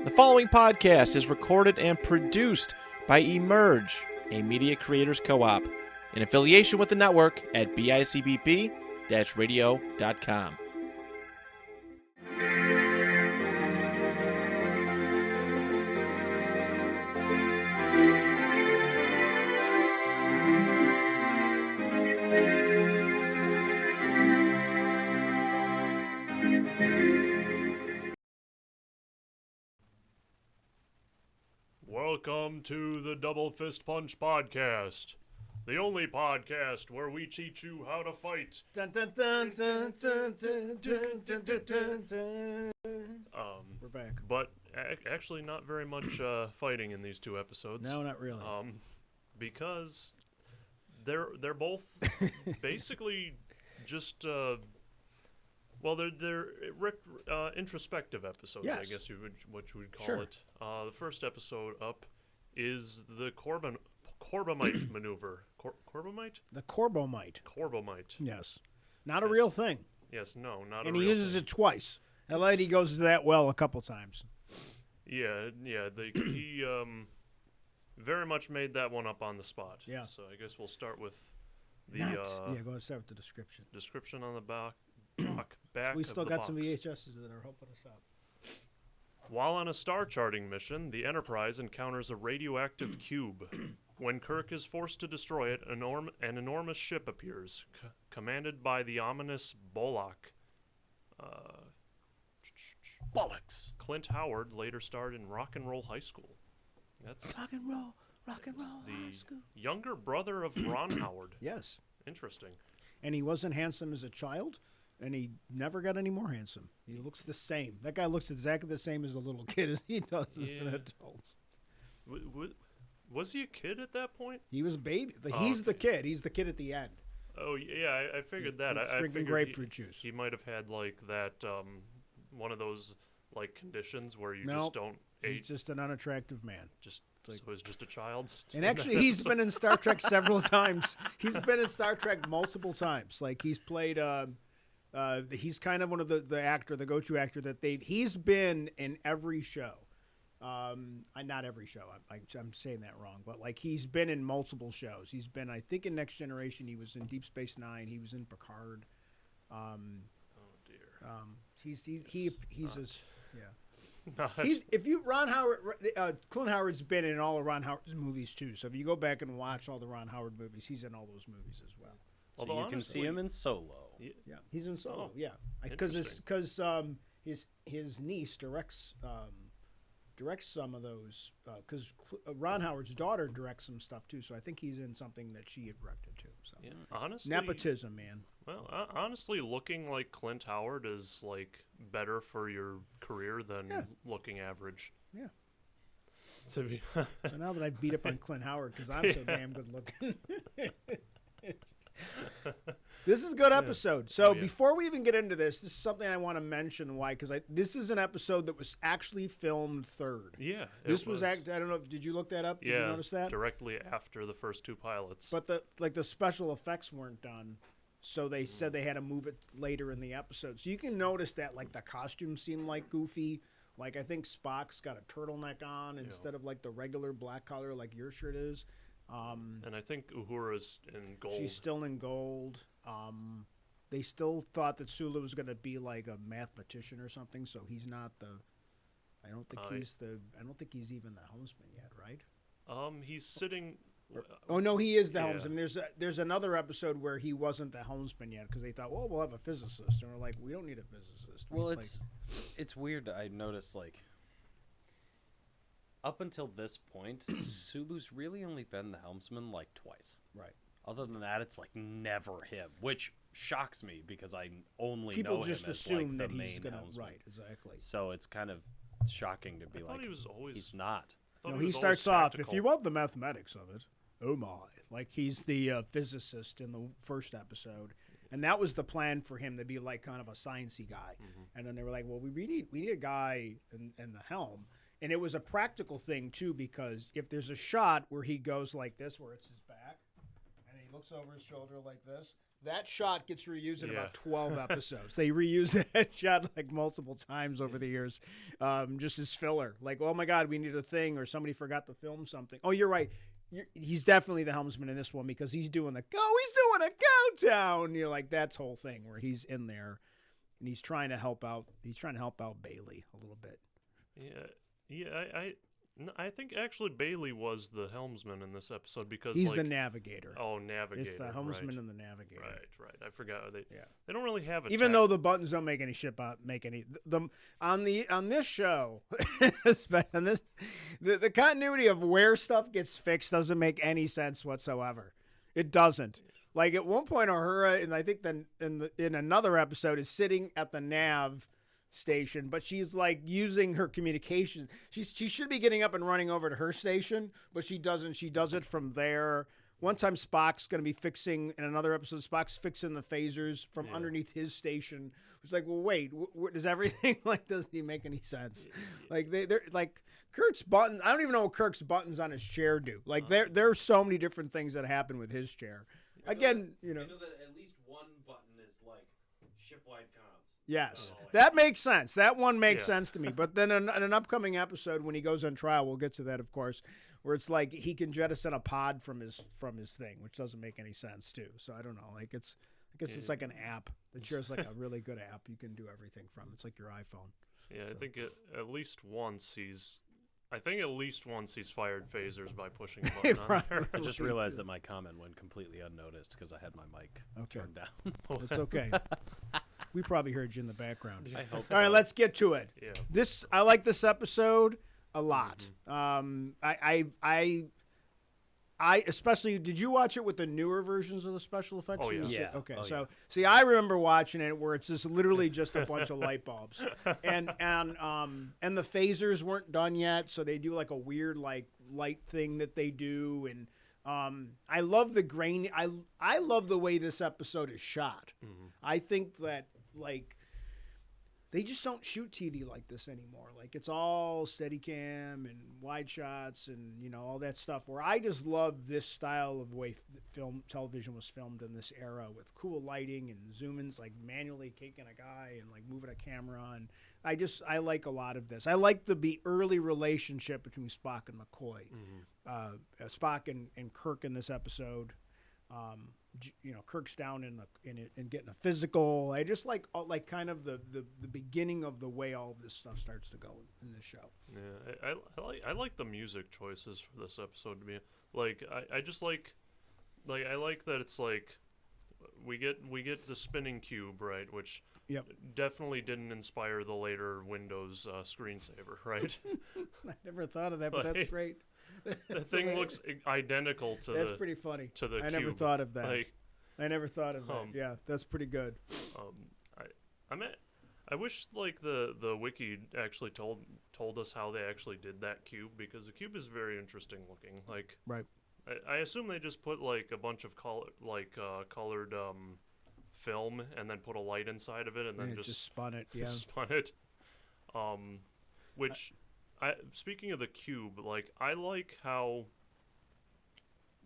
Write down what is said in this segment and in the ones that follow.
The following podcast is recorded and produced by Emerge, a media creators co-op, in affiliation with the network at bicbp-radio.com. Welcome to the DoubleFist Punch podcast, the only podcast where we teach you how to fight. Dun, dun, dun, dun, dun, dun, dun, dun, dun, dun, dun. We're back. But actually not very much fighting in these two episodes. No, not really. Because they're both basically just they're introspective episodes. Yes. I guess what you would call Sure. it. The first episode up is the Corbomite maneuver. Corbomite? The Corbomite. Corbomite. Yes. Not a real thing. Yes, no, not And a he real uses thing. it twice. That lady goes to that well a couple times. Yeah. He very much made that one up on the spot. Yeah. So I guess we'll start with the Yeah, go ahead and start with the description. description on the back We of still the got box. some VHSs that are helping us out. While on a star charting mission, the Enterprise encounters a radioactive cube. When Kirk is forced to destroy it, an enormous ship appears, commanded by the ominous Bollock. Bollocks. Clint Howard later starred in Rock and Roll High School. That's Rock and roll the high school. younger brother of Ron Howard. Yes. Interesting. And he wasn't handsome as a child, and he never got any more handsome. He looks the same. That guy looks exactly the same as a little kid as he does as an Yeah. adult. Was he a kid at that point? He was a baby. Oh, He's the kid. He's the kid at the end. Oh yeah, I figured that. He's I drinking figured grapefruit juice. He might have had like that one of those like conditions where you No, just don't He's age. just an unattractive man. So he's just a child. And actually, he's been in Star Trek several times. He's been in Star Trek multiple times. Like he's played. He's kind of one of the go-to actor that he's been in every show. Not every show. I'm saying that wrong, but like he's been in multiple shows. He's been, I think, in Next Generation. He was in Deep Space Nine. He was in Picard. Oh dear. He's as yeah. Not- Clint Howard's been in all of Ron Howard's movies too. So if you go back and watch all the Ron Howard movies, he's in all those movies as well. Although you can see honestly- him in Solo. Yeah, he's in Solo. Oh, Yeah, because interesting. his niece directs some of those. Because Ron Howard's daughter directs some stuff too. So I think he's in something that she had directed too. So Yeah, honestly, nepotism, man. Well, honestly, looking like Clint Howard is like better for your career than looking average. Yeah. To be So now that I've beat up on Clint Howard because I'm so damn good looking. This is a good episode. So before we even get into this is something I want to mention why, because this is an episode that was actually filmed third. Yeah. This was I don't know. Did you look that up? Did you notice that? Directly after the first two pilots. But the special effects weren't done, so they said they had to move it later in the episode. So you can notice that like the costumes seem like goofy. Like I think Spock's got a turtleneck on instead of like the regular black color like your shirt is. And I think Uhura's in gold. She's still in gold. They still thought that Sulu was going to be like a mathematician or something, so he's not the. I don't think he's even the helmsman yet, right? He's sitting. Oh no, he is the Yeah. helmsman. There's another episode where he wasn't the helmsman yet because they thought, well, we'll have a physicist, and we're like, we don't need a physicist. Well, it's weird. I noticed like up until this point, Sulu's really only been the helmsman like twice. right. Other than that, it's like never him, which shocks me because I only People know just him as assume like that the he's main gonna helmsman. right exactly. So it's kind of shocking to be I thought like he was always. he's not. I thought No, he was starts always off, if tactical. you want the mathematics of it, oh my. Like he's the physicist in the first episode. And that was the plan for him to be like kind of a sciencey guy. And then they were like, well, we need a guy in the helm. And it was a practical thing too, because if there's a shot where he goes like this, where it's his back, and he looks over his shoulder like this, That shot gets reused in Yeah. about 12 episodes. They reuse that shot like multiple times over the years, just as filler. Like, oh my God, we need a thing, or somebody forgot to film something. Oh, you're right. He's definitely the helmsman in this one because he's doing a countdown. You're like, that's whole thing where he's in there and he's trying to help out. He's trying to help out Bailey a little bit. Yeah. I think actually Bailey was the helmsman in this episode because He's the navigator. Oh, navigator. It's the helmsman right. and the navigator. Right. I forgot. They Yeah. They don't really have a Even though the buttons don't make any on this show, on this, the continuity of where stuff gets fixed doesn't make any sense whatsoever. It doesn't. Like at one point, Uhura, and I think then in another episode, is sitting at the nav station, but she's like using her communication. She should be getting up and running over to her station, but she doesn't. She does it from there. One time Spock's going to be fixing, in another episode, Spock's fixing the phasers from underneath his station. It's like, well, wait, does everything, like, doesn't even make any sense? Like, they're like, Kirk's buttons, I don't even know what Kirk's buttons on his chair do. Like, there are so many different things that happen with his chair. Again, I know that at least one button is, like, shipwide comms. Yes, that makes sense. That one makes sense to me. But then in an upcoming episode, when he goes on trial, we'll get to that, of course, where it's like he can jettison a pod from his thing, which doesn't make any sense too. So I don't know. Like I guess it's like an app. The chair's like a really good app. You can do everything from. It's like your iPhone. Yeah, I think at least once he's fired phasers by pushing a button on there. I just realized that my comment went completely unnoticed because I had my mic turned down. It's okay. We probably heard you in the background. I hope All right, let's get to it. Yeah. I like this episode a lot. I especially, did you watch it with the newer versions of the special effects? Oh, yeah. Yeah. Okay, Oh, so see, I remember watching it where it's just literally just a bunch of light bulbs, and the phasers weren't done yet, so they do like a weird like light thing that they do, and I love the grain. I love the way this episode is shot. I think that like they just don't shoot TV like this anymore. Like it's all Steadicam and wide shots and all that stuff. Where I just love this style of way television was filmed in this era with cool lighting and zoom-ins, like manually taking a guy and like moving a camera on. I like a lot of this. I like the early relationship between Spock and McCoy, Spock and Kirk in this episode. Kirk's down in getting a physical. I just like kind of the beginning of the way all of this stuff starts to go in this show. Yeah, I like the music choices for this episode to be like I just like I like that it's like we get the spinning cube, right, which definitely didn't inspire the later Windows screensaver, right? I never thought of that, but that's great. That thing looks identical to that's pretty funny. To the I cube. never thought of that. Like, I never thought of that. Yeah, that's pretty good. I wish like the wiki actually told us how they actually did that cube, because the cube is very interesting looking. Like, right. I assume they just put like a bunch of colored film and then put a light inside of it and then just spun it. Yeah, spun it. Which, speaking of the cube, like I like how,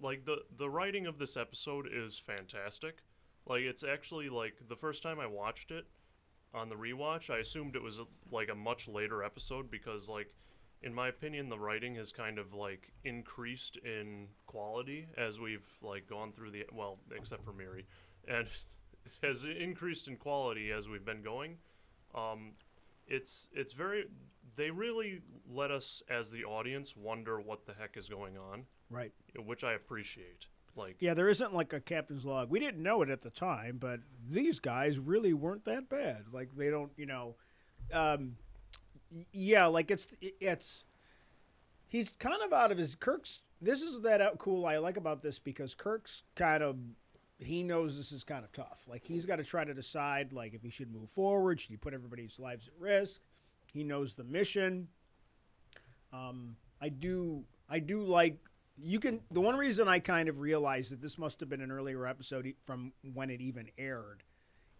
like the writing of this episode is fantastic. Like it's actually like the first time I watched it on the rewatch, I assumed it was like a much later episode because like, in my opinion, the writing has kind of like increased in quality as we've like gone through except for Miri, and has increased in quality as we've been going. They really let us as the audience wonder what the heck is going on, right? Which I appreciate. Like, yeah, there isn't like a captain's log. We didn't know it at the time, but these guys really weren't that bad. Like they don't, like it's he's kind of out of his Kirk's. This is cool. I like about this because Kirk's kind of, he knows this is kind of tough. Like he's got to try to decide like if he should move forward, should he put everybody's lives at risk? He knows the mission. I do like. The one reason I kind of realized that this must have been an earlier episode from when it even aired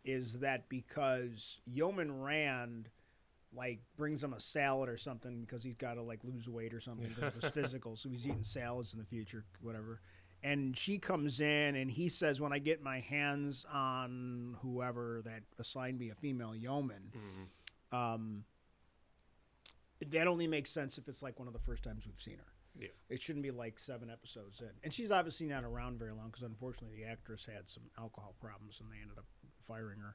is that because Yeoman Rand like brings him a salad or something because he's got to like lose weight or something because of his physical, so he's eating salads in the future, whatever. and she comes in, and he says, when I get my hands on whoever that assigned me a female yeoman, that only makes sense if it's like one of the first times we've seen her. Yeah. It shouldn't be like 7 episodes in. And she's obviously not around very long because, unfortunately, the actress had some alcohol problems, and they ended up firing her.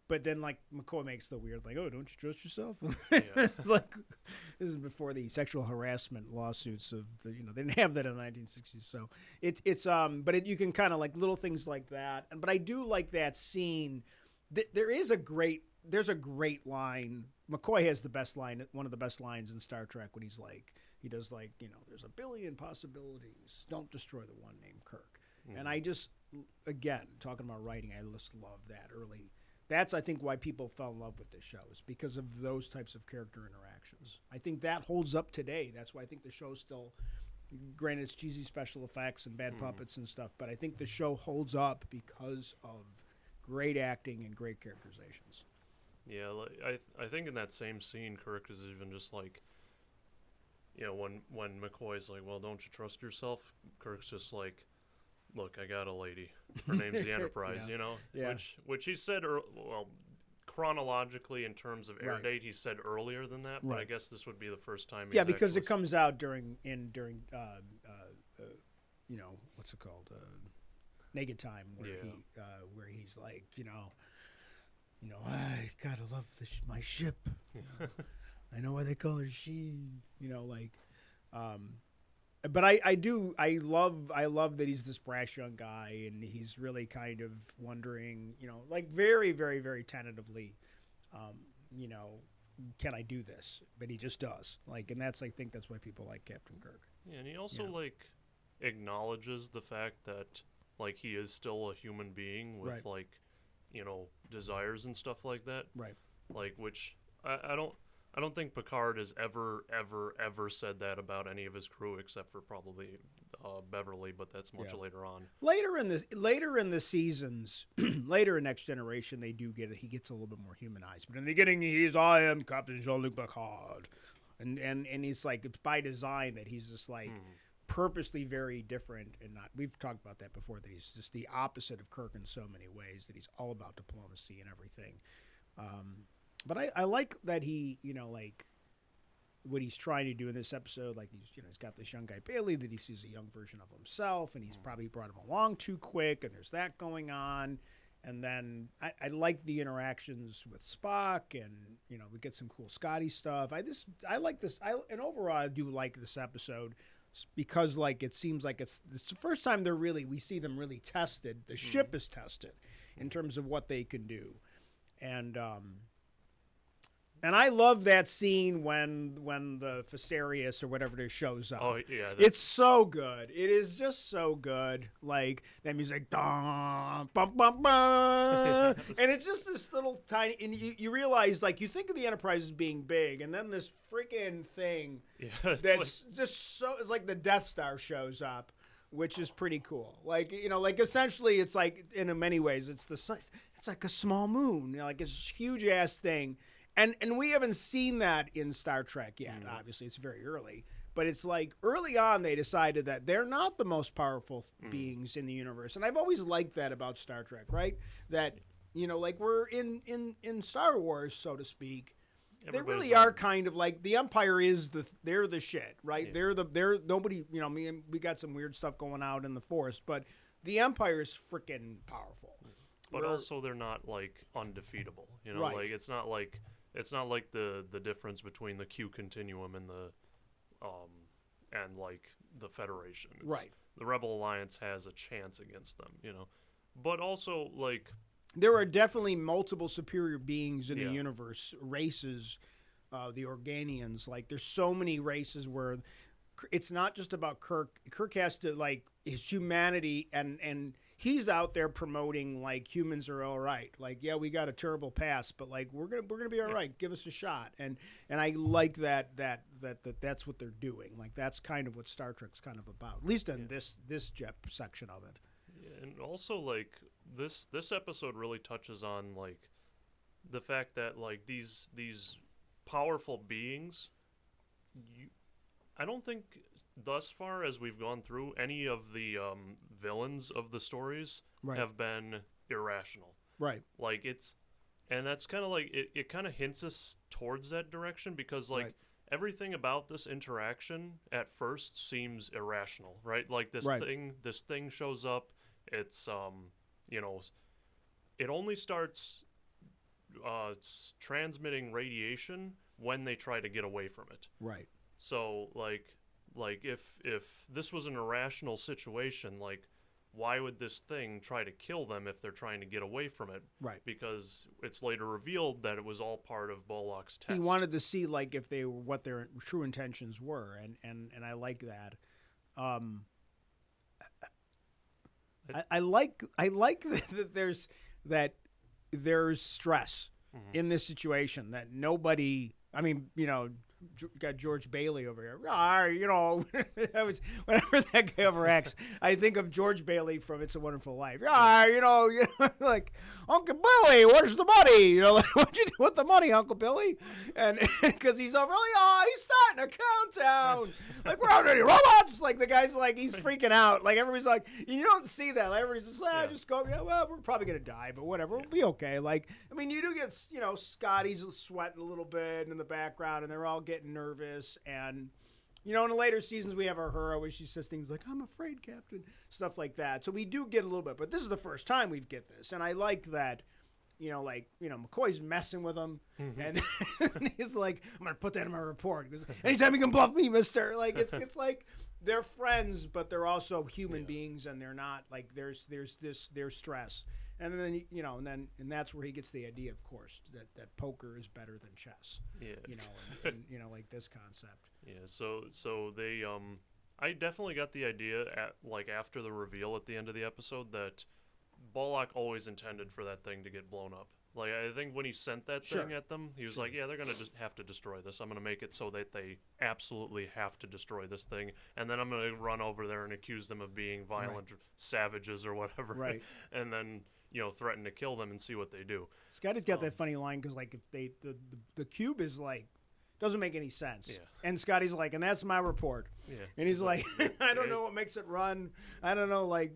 But then, like, McCoy makes the weird, like, oh, don't you trust yourself? It's like, this is before the sexual harassment lawsuits of the, they didn't have that in the 1960s. So you can kind of like little things like that. But I do like that scene. There's a great line. McCoy has the best line, one of the best lines in Star Trek when he does like, there's a billion possibilities. Don't destroy the one named Kirk. And I just, again, talking about writing, I just love that early. That's, I think, why people fell in love with this show is because of those types of character interactions. I think that holds up today. That's why I think the show still, granted it's cheesy special effects and bad puppets and stuff, but I think the show holds up because of great acting and great characterizations. Yeah, I think in that same scene, Kirk is even just like, when McCoy's like, well, don't you trust yourself? Kirk's just like, look, I got a lady. Her name's the Enterprise, Yeah. Which he said, chronologically in terms of air date, he said earlier than that, but I guess this would be the first time. Yeah, because it comes out during what's it called, Naked Time, where he's like, I gotta love my ship. I know why they call her she. But I love that he's this brash young guy, and he's really kind of wondering, like very, very, very tentatively, can I do this? But he just does. And I think that's why people like Captain Kirk. Yeah, and he also acknowledges the fact that he is still a human being with desires and stuff like that. Right. Which I don't think Picard has ever said that about any of his crew except for probably Beverly, but that's much later on. Later in the seasons, later in Next Generation, they do he gets a little bit more humanized. But in the beginning, I am Captain Jean-Luc Picard, and he's like, it's by design that he's just like purposely very different and not. We've talked about that before, that he's just the opposite of Kirk in so many ways, that he's all about diplomacy and everything. But I like that he, what he's trying to do in this episode, he's got this young guy Bailey that he sees a young version of himself, and he's probably brought him along too quick, and there's that going on. And then I like the interactions with Spock, and we get some cool Scotty stuff. I like this. And overall, I do like this episode because it seems like it's the first time we see them really tested. The ship is tested in terms of what they can do, and I love that scene when the Fesarius or whatever it is shows up. Oh yeah, it's so good. It is just so good. Like that music, dum, bum, bum, bum. And it's just this little tiny. And you realize, you think of the Enterprise as being big, and then this freaking thing that's just so. It's like the Death Star shows up, which is pretty cool. Essentially, it's like in many ways, it's like a small moon. It's a huge ass thing. And we haven't seen that in Star Trek yet. Obviously, it's very early. But it's like early on they decided that they're not the most powerful beings in the universe. And I've always liked that about Star Trek, right? That, we're in Star Wars, so to speak. They really are kind of like the Empire they're the shit, right? Yeah. They're nobody, we got some weird stuff going out in the Force, but the Empire is freaking powerful. But also they're not undefeatable. Right. It's not like the difference between the Q Continuum and the Federation. Right. The Rebel Alliance has a chance against them, But also there are definitely multiple superior beings in the universe, races, the Organians. There's so many races where it's not just about Kirk. Kirk has to his humanity and he's out there promoting humans are all right. We got a terrible past, but we're gonna be all right. Give us a shot. And I like that's what they're doing. That's kind of what Star Trek's kind of about. At least in this section of it. Yeah, and also this episode really touches on the fact that these powerful beings, I don't think thus far as we've gone through, any of the villains of the stories Right. have been irrational. Right. Like and that's kind of like it kind of hints us towards that direction because like Right. everything about this interaction at first seems irrational, right? Like this Right. thing shows up. It's you know, it only starts transmitting radiation when they try to get away from it. Right. So like if this was an irrational situation, like why would this thing try to kill them if they're trying to get away from it? Right. Because it's later revealed that it was all part of Bollock's test. He wanted to see like if they what their true intentions were, and I like that. I like that there's stress in this situation that nobody. I mean, you know, got George Bailey over here. You know, that was whenever that guy overacts, I think of George Bailey from It's a Wonderful Life. You know, like Uncle Billy, where's the money? You know, like what'd you do with the money, Uncle Billy? And because he's over, he's starting a countdown. Like we're already robots. Like the guy's like he's freaking out. Like everybody's like you don't see that. Like, everybody's just just go. Yeah, well, we're probably gonna die, but whatever, we'll be okay. Like I mean, you do get Scotty's sweating a little bit in the background, and they're all getting nervous. And you know, in the later seasons, we have our where she says things like "I'm afraid, Captain," stuff like that. So we do get a little bit, but this is the first time we get this, and I like that. McCoy's messing with him, and he's like, "I'm gonna put that in my report." He goes, "Anytime you can bluff me, Mister." Like it's like they're friends, but they're also human beings, and they're not like there's stress, and then and that's where he gets the idea, of course, that poker is better than chess. Yeah, and like this concept. Yeah, so they I definitely got the idea after the reveal at the end of the episode that Bollock always intended for that thing to get blown up. Like, I think when he sent that thing at them, he was like, yeah, they're going to just have to destroy this. I'm going to make it so that they absolutely have to destroy this thing. And then I'm going to run over there and accuse them of being violent savages or whatever. Right. And then, threaten to kill them and see what they do. Scotty's got that funny line because, like, if the cube is, like, doesn't make any sense. Yeah. And Scotty's like, and that's my report. Yeah. And he's like, I don't know what makes it run. I don't know, like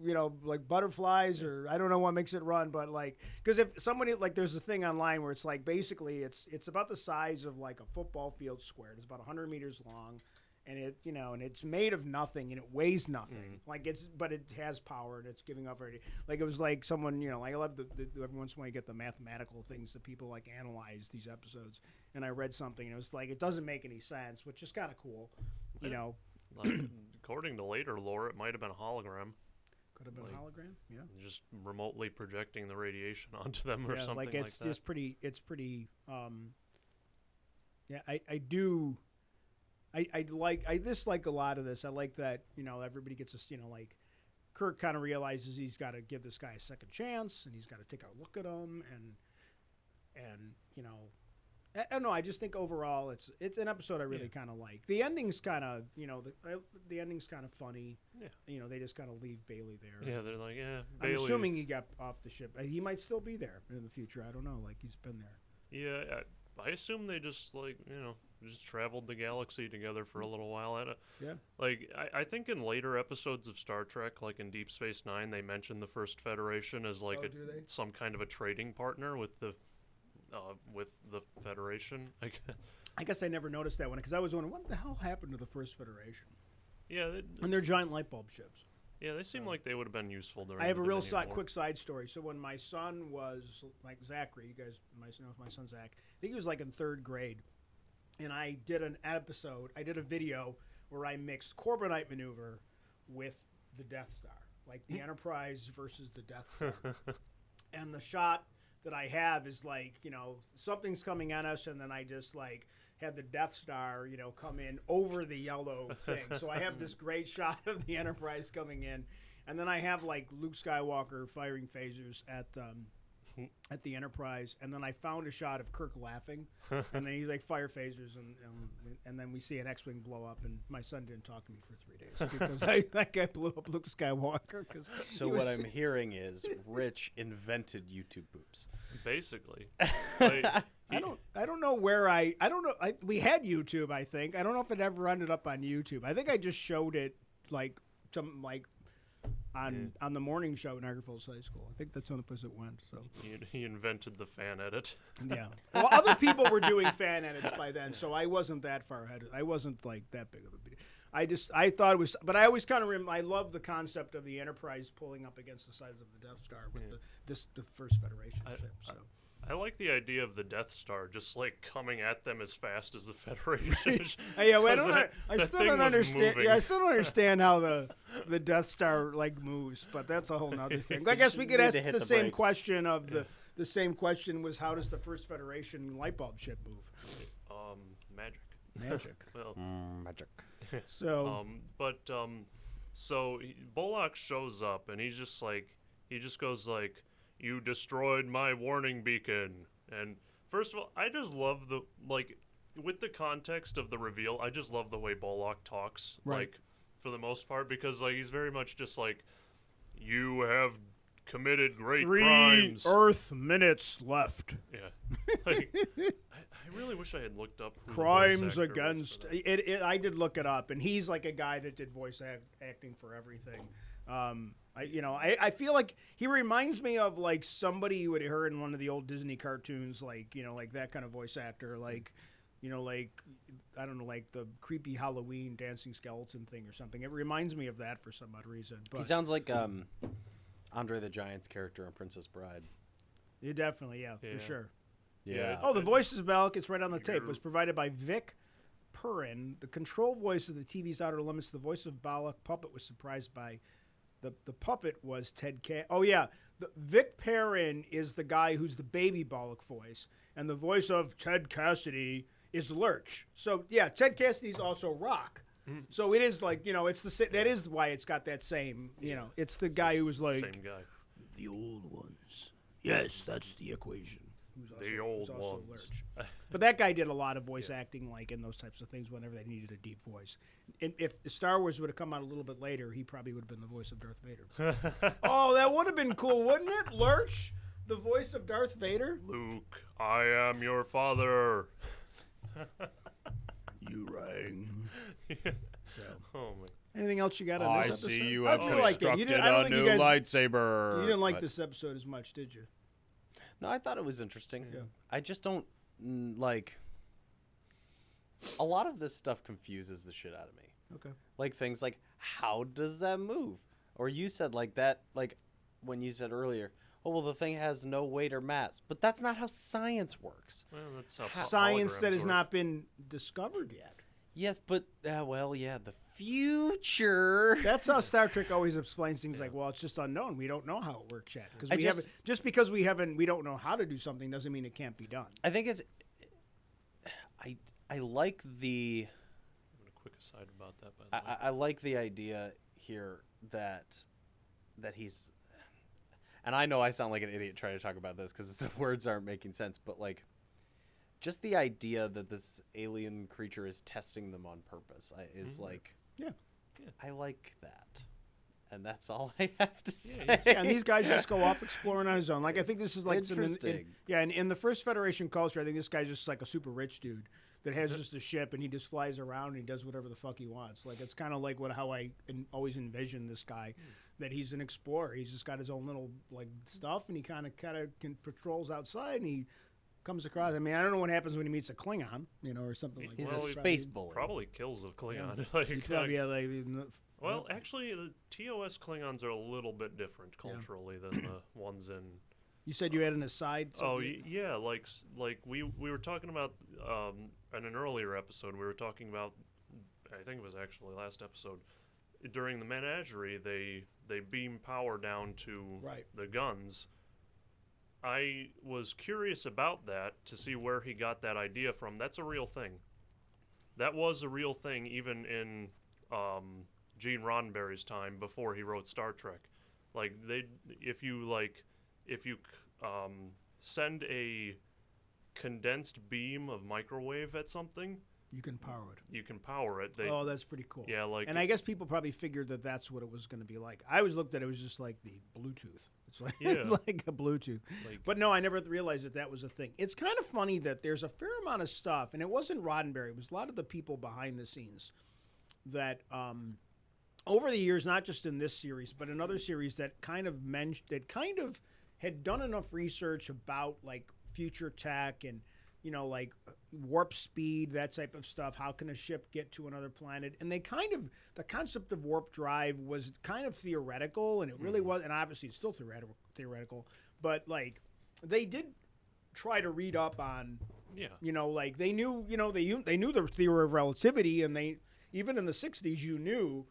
butterflies or I don't know what makes it run. But like, because if somebody there's a thing online where it's like basically it's about the size of like a football field squared. It's about 100 meters long, and and it's made of nothing and it weighs nothing. But it has power and it's giving off already. Like it was like someone I love the every once in a while you get the mathematical things that people like analyze these episodes. And I read something and it was like it doesn't make any sense, which is kind of cool, According to later lore, it might have been a hologram. Could have been a hologram, yeah. Just remotely projecting the radiation onto them or something like that. It's just pretty. It's pretty. I dislike a lot of this. I like that everybody gets this. Like Kirk kind of realizes he's got to give this guy a second chance, and he's got to take a look at him, and I don't know. I just think overall it's an episode I really kind of like. The ending's kind of the ending's kind of funny. Yeah. They just kind of leave Bailey there. Yeah, they're like, Bailey. I'm assuming he got off the ship. He might still be there in the future. I don't know. Like he's been there. Yeah, I assume they just just traveled the galaxy together for a little while. I think in later episodes of Star Trek, like in Deep Space Nine, they mentioned the First Federation as some kind of a trading partner with the Federation. I guess I never noticed that one because I was wondering what the hell happened to the First Federation. Yeah, and their giant light bulb ships. Yeah, they seem like they would have been useful during. I have a real quick side story. So when my son was like Zachary, you guys might know my son Zach. I think he was like in 3rd grade, and I did a video where I mixed Corbomite Manuver with the Death Star, like the Enterprise versus the Death Star, and the shot that I have is like, something's coming at us, and then I just like had the Death Star, come in over the yellow thing. So I have this great shot of the Enterprise coming in, and then I have like Luke Skywalker firing phasers at the Enterprise, and then I found a shot of Kirk laughing, and then he's like fire phasers, and then we see an X-wing blow up, and my son didn't talk to me for 3 days because that guy blew up Luke Skywalker. So what I'm hearing is Rich invented YouTube boobs. Basically. I don't know know where I don't know. We had YouTube, I think. I don't know if it ever ended up on YouTube. I think I just showed it like on the morning show in Niagara Falls High School. I think that's the only place it went. So He invented the fan edit. yeah. Well, other people were doing fan edits by then, so I wasn't that far ahead. I wasn't like that big of a. I thought it was, but I always kind of I love the concept of the Enterprise pulling up against the sides of the Death Star with the first Federation ship. So. I like the idea of the Death Star just like coming at them as fast as the Federation. Yeah, well, I still don't understand. Yeah, I still don't understand how the Death Star like moves, but that's a whole nother thing. I guess we could ask the same question of the same question was how does the first Federation light bulb ship move? Magic. Well, Magic. So, so Bullock shows up and he just goes like, "You destroyed my warning beacon." And first of all, I just love with the context of the reveal, I just love the way Bullock talks, like for the most part, because like he's very much just like, "You have committed great crimes." 3 Earth minutes left. Yeah, like I really wish I had looked up who Crimes the voice actor against was for that. I did look it up, and he's like a guy that did voice acting for everything. I feel like he reminds me of like somebody you would have heard in one of the old Disney cartoons, like like that kind of voice actor, like I don't know, like the creepy Halloween dancing skeleton thing or something. It reminds me of that for some odd reason. But He sounds like Andre the Giant's character in Princess Bride. yeah, definitely, for sure. Yeah. Oh, the voices of Balak, it's right on the tape, was provided by Vic Perrin. The control voice of the TV's Outer Limits, the voice of Balak puppet was surprised by the puppet was Ted Vic Perrin is the guy who's the baby Balak voice, and the voice of Ted Cassidy is Lurch. So yeah, Ted Cassidy's also Rock. So it is like it's that is why it's got that same it's the guy who was like Same guy. the old ones. Yes, that's the equation. The old ones. Lurch. But that guy did a lot of voice acting, like in those types of things, whenever they needed a deep voice. And if Star Wars would have come out a little bit later, he probably would have been the voice of Darth Vader. Oh, that would have been cool, wouldn't it? Lurch, the voice of Darth Vader. Luke, I am your father. You rang. So, oh my. Anything else you got on this episode? I see you I have feel like constructed I don't a think you new guys- lightsaber. You didn't like but- this episode as much, did you? No, I thought it was interesting. Yeah. I just don't like. A lot of this stuff confuses the shit out of me. Okay. Like things like, how does that move? Or you said like that, like when you said earlier, oh, well, the thing has no weight or mass. But that's not how science works. Well, that's how Science that holograms has work. not been discovered yet. Yes, but, the future. That's how Star Trek always explains things like, well, it's just unknown. We don't know how it works yet. Because just because we don't know how to do something doesn't mean it can't be done. I think it's. I like the. I'm a quick aside about that, by the way. I like the idea here that he's. And I know I sound like an idiot trying to talk about this because the words aren't making sense, but like. Just the idea that this alien creature is testing them on purpose is like, I like that, and that's all I have to say. Yeah, and these guys just go off exploring on his own. Like I think this is like Interesting. in the first Federation culture, I think this guy's just like a super rich dude that has just a ship and he just flies around and he does whatever the fuck he wants. Like it's kind of like how I always envision this guy, that he's an explorer. He's just got his own little like stuff, and he kind of patrols outside and he comes across. I mean, I don't know what happens when he meets a Klingon, or something like He's that. a space bully. Probably kills a Klingon. Yeah. Like, He probably had, like, well, actually, the TOS Klingons are a little bit different culturally than the ones in. You said you had an aside. Oh yeah, like we were talking about in an earlier episode. We were talking about, I think it was actually last episode. During the menagerie, they beam power down to the guns. I was curious about that to see where he got that idea from. That's a real thing. That was a real thing even in Gene Roddenberry's time before he wrote Star Trek. Like if you send a condensed beam of microwave at something, You can power it. You can power it. Oh, that's pretty cool. Yeah, like. And I guess people probably figured that that's what it was going to be like. I always looked at it was just like the Bluetooth. It's like, Yeah. like a Bluetooth. But no, I never realized that was a thing. It's kind of funny that there's a fair amount of stuff, and it wasn't Roddenberry. It was a lot of the people behind the scenes that over the years, not just in this series, but in other series that kind of had done enough research about like future tech and like warp speed, that type of stuff. How can a ship get to another planet? And the concept of warp drive was kind of theoretical, and it really was, and obviously it's still theoretical, but like they did try to read up on, like they knew, they knew the theory of relativity, and they, even in the 60s, you knew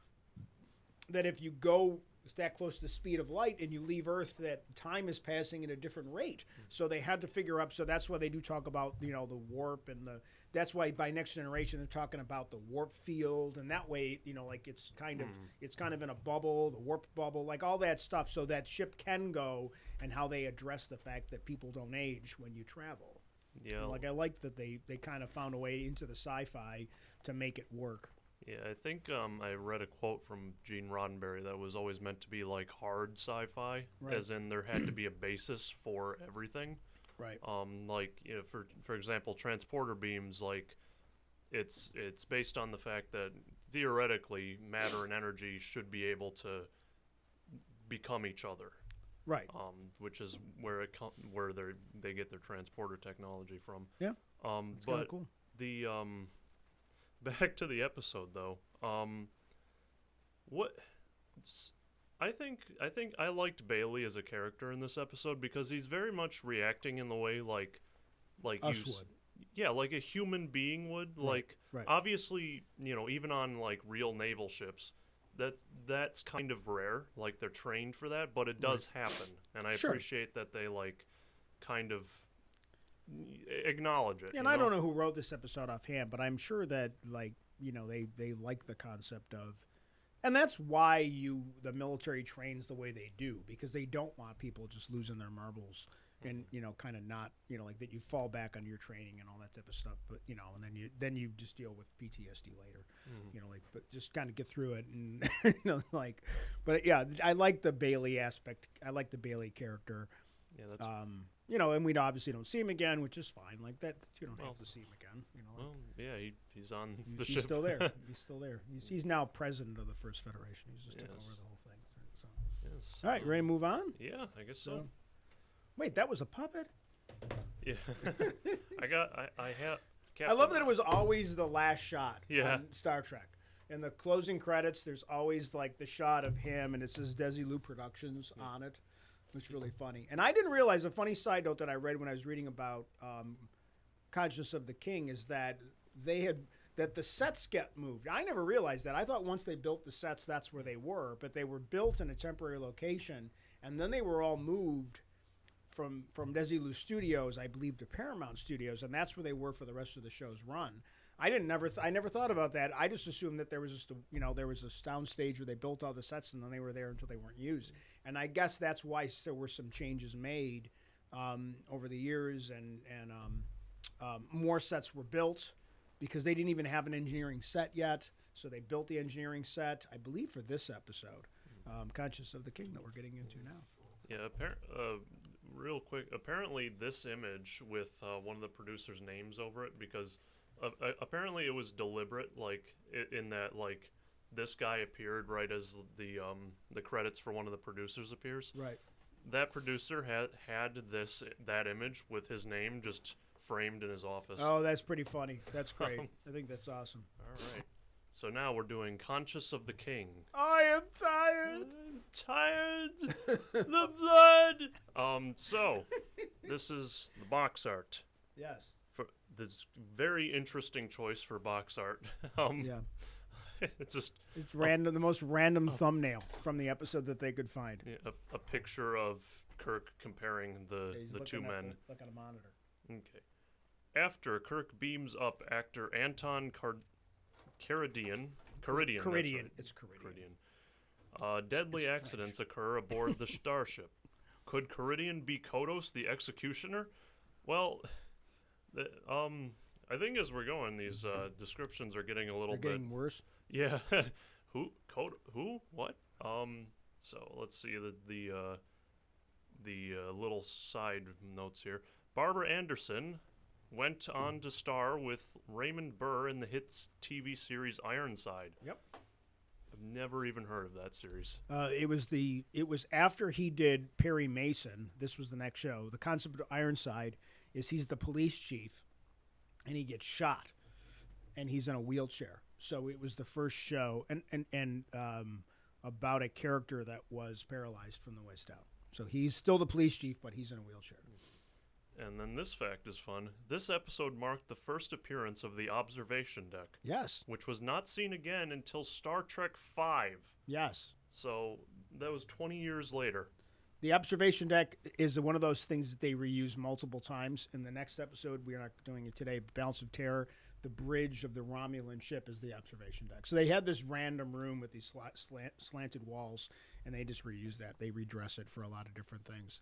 that if you go that close to the speed of light and you leave Earth, that time is passing at a different rate. So they had to figure out. So that's why they do talk about the warp, and that's why by Next Generation they're talking about the warp field, and that way like it's kind of in a bubble, the warp bubble, like all that stuff. So that ship can go, and how they address the fact that people don't age when you travel. Yeah, like I like that they kind of found a way into the sci-fi to make it work. Yeah, I think I read a quote from Gene Roddenberry that was always meant to be like hard sci-fi, Right. as in there had to be a basis for everything. Right. Like for example, transporter beams, like it's based on the fact that theoretically matter and energy should be able to become each other. Right. Which is where they get their transporter technology from. Yeah. It's kind of cool. The back to the episode though. I think I liked Bailey as a character in this episode because he's very much reacting in the way like Us would. Yeah, like a human being would. Like right. Obviously, even on like real naval ships, that's kind of rare. Like they're trained for that, but it does happen, and I appreciate that they like kind of acknowledge it. Yeah, and I don't know who wrote this episode offhand, but I'm sure that they like the concept of, and that's why the military trains the way they do, because they don't want people just losing their marbles and kind of not like that you fall back on your training and all that type of stuff, but and then you just deal with PTSD later, but just kind of get through it and but yeah, I like the Bailey aspect. I like the Bailey character. Yeah, that's and we obviously don't see him again, which is fine. Like that, you don't have to see him again. Well, yeah, he's on the he's ship. Still there. He's still there. He's now president of the First Federation. He's just took over the whole thing. So. Yes. All right, you ready to move on? Yeah, I guess so. Wait, that was a puppet? Yeah. I have. I love that it was always the last shot on Star Trek. In the closing credits, there's always like the shot of him, and it says Desilu Productions on it. It's really funny. And I didn't realize, a funny side note that I read when I was reading about Conscious of the King is that that the sets get moved. I never realized that. I thought once they built the sets, that's where they were. But they were built in a temporary location, and then they were all moved from Desilu Studios, I believe, to Paramount Studios, and that's where they were for the rest of the show's run. I never thought about that. I just assumed that there was just there was a sound stage where they built all the sets and then they were there until they weren't used. And I guess that's why there were some changes made over the years, and more sets were built because they didn't even have an engineering set yet. So they built the engineering set, I believe, for this episode, Conscious of the King, that we're getting into now. Yeah, real quick, apparently this image with one of the producers' names over it, because apparently it was deliberate, like in that like this guy appeared right as the credits for one of the producers appears. Right. That producer had that image with his name just framed in his office. Oh, that's pretty funny. That's great. I think that's awesome. All right. So now we're doing Conscious of the King. I am tired. I'm tired. The blood. So this is the box art. Yes. For this very interesting choice for box art. Yeah. It's random. The most random thumbnail from the episode that they could find. Yeah, a picture of Kirk comparing the two men. Look at a monitor. Okay. After Kirk beams up actor Anton Caridian. Caridian. It's Caridian. Deadly accidents occur aboard the starship. Could Caridian be Kodos, the executioner? Well, I think as we're going, these descriptions are getting a little They're bit. getting worse. Yeah. Who? What? So let's see the little side notes here. Barbara Anderson went on to star with Raymond Burr in the hit TV series Ironside. Yep. I've never even heard of that series. It was after he did Perry Mason. This was the next show. The concept of Ironside is he's the police chief, and he gets shot, and he's in a wheelchair. So it was the first show, and about a character that was paralyzed from the waist down. So he's still the police chief, but he's in a wheelchair. And then this fact is fun. This episode marked the first appearance of the observation deck. Yes. Which was not seen again until Star Trek V. Yes. So that was 20 years later. The observation deck is one of those things that they reuse multiple times. In the next episode, we are not doing it today, Balance of Terror, the bridge of the Romulan ship is the observation deck. So they had this random room with these slanted walls, and they just reuse that. They redress it for a lot of different things.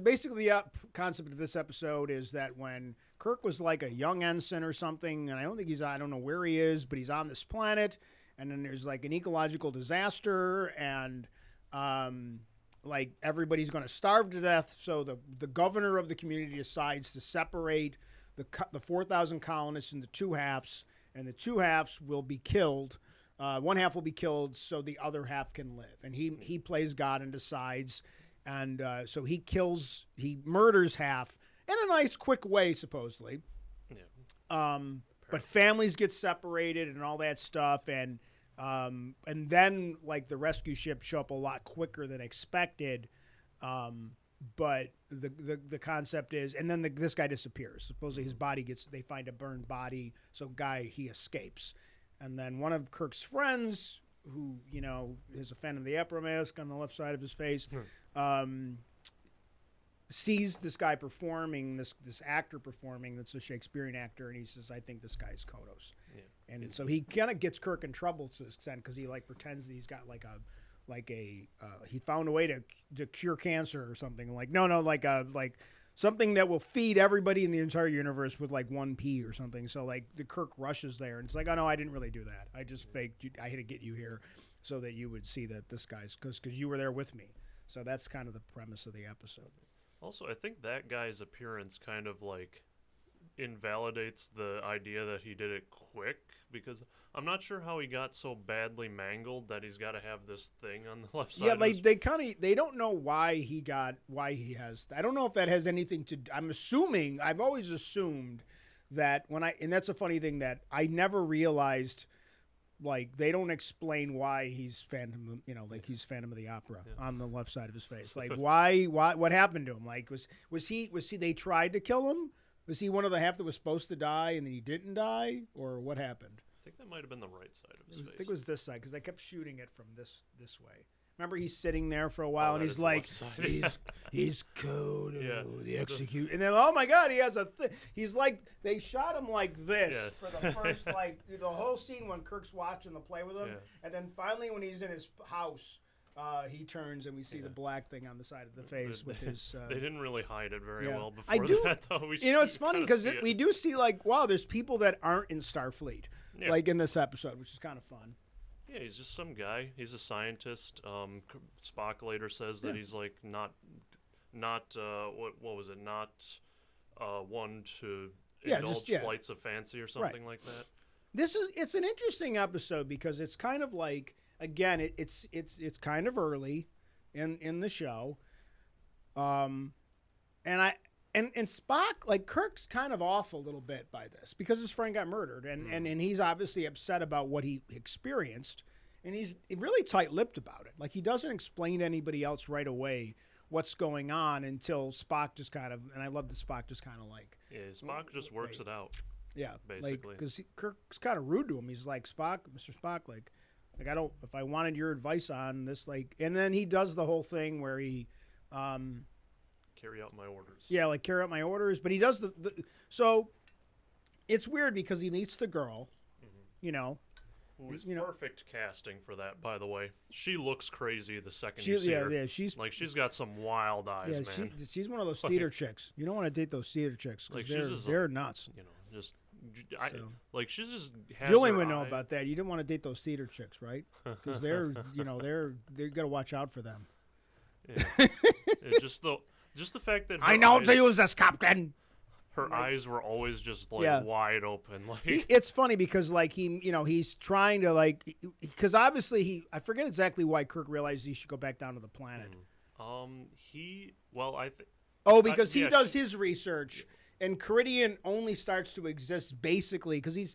Basically the concept of this episode is that when Kirk was like a young ensign or something, and I don't know where he is, but he's on this planet, and then there's like an ecological disaster, and like everybody's going to starve to death. So the governor of the community decides to separate the 4,000 colonists into two halves, and the two halves will be killed. One half will be killed so the other half can live. And he plays God and decides. And so he murders half in a nice, quick way, supposedly. Yeah. But families get separated and all that stuff. And then, like, the rescue ships show up a lot quicker than expected. But the concept is, and then this guy disappears. Supposedly his body they find a burned body. So he escapes. And then one of Kirk's friends, who, is a fan of the opera mask on the left side of his face, sees this guy performing, this actor performing, that's a Shakespearean actor, and he says, I think this guy's Kodos. Yeah. And so he kind of gets Kirk in trouble to this extent because he pretends that he's got he found a way to cure cancer or something. Something that will feed everybody in the entire universe with 1 pea or something. So the Kirk rushes there, and it's like, oh no, I didn't really do that. I just faked. I had to get you here so that you would see that this guy's because you were there with me. So that's kind of the premise of the episode. Also, I think that guy's appearance kind of invalidates the idea that he did it quick, because I'm not sure how he got so badly mangled that he's got to have this thing on the left side. Yeah, they don't know why he has. I don't know if that has anything to. I've always assumed that and that's a funny thing that I never realized. They don't explain why he's Phantom. He's Phantom of the Opera on the left side of his face. Why? What happened to him? Was he? They tried to kill him? Was he one of the half that was supposed to die and then he didn't die, or what happened? I think that might have been the right side of his face. I think it was this side because they kept shooting it from this way. Remember, he's sitting there for a while and he's like, he's Kodo, the execute. And then, oh my God, he has he's like, they shot him like this for the first, the whole scene when Kirk's watching the play with him. Yeah. And then finally when he's in his house, he turns and we see the black thing on the side of the face with his. They didn't really hide it very well before that, though. It's funny because we do see wow, there's people that aren't in Starfleet, in this episode, which is kind of fun. Yeah, he's just some guy. He's a scientist. Spock later says that he's not what was it? Not one to indulge flights of fancy or something like that. It's an interesting episode because it's kind of again, it's kind of early in the show, and Spock, Kirk's kind of off a little bit by this because his friend got murdered, and he's obviously upset about what he experienced, and he's really tight-lipped about it. He doesn't explain to anybody else right away what's going on until Spock just kind of, and I love that Spock just kind of Spock just works it out. Yeah, basically, because Kirk's kind of rude to him. He's like, Mr. Spock, I don't. If I wanted your advice on this, and then he does the whole thing where he, carry out my orders. Yeah, carry out my orders. But he does so. It's weird because he meets the girl, Who's you know, perfect casting for that, by the way. She looks crazy the second she, you see yeah, her. yeah, she's Like, she's got some wild eyes, yeah, man. she's one of those theater chicks. You don't want to date those theater chicks Like, because she's just, they're nuts. You know, just... So. like, she's just... has Julien her would know eye- about that. You didn't want to date those theater chicks, right? Because they're got to watch out for them. Yeah. Yeah, just the fact that I her know eyes, to use this, Captain. her eyes were always just like Yeah. wide open. Like, It's funny because like he's trying to like because obviously I forget exactly why Kirk realized he should go back down to the planet. I think Oh, because he yeah, does his research. And Caridian only starts to exist basically because he's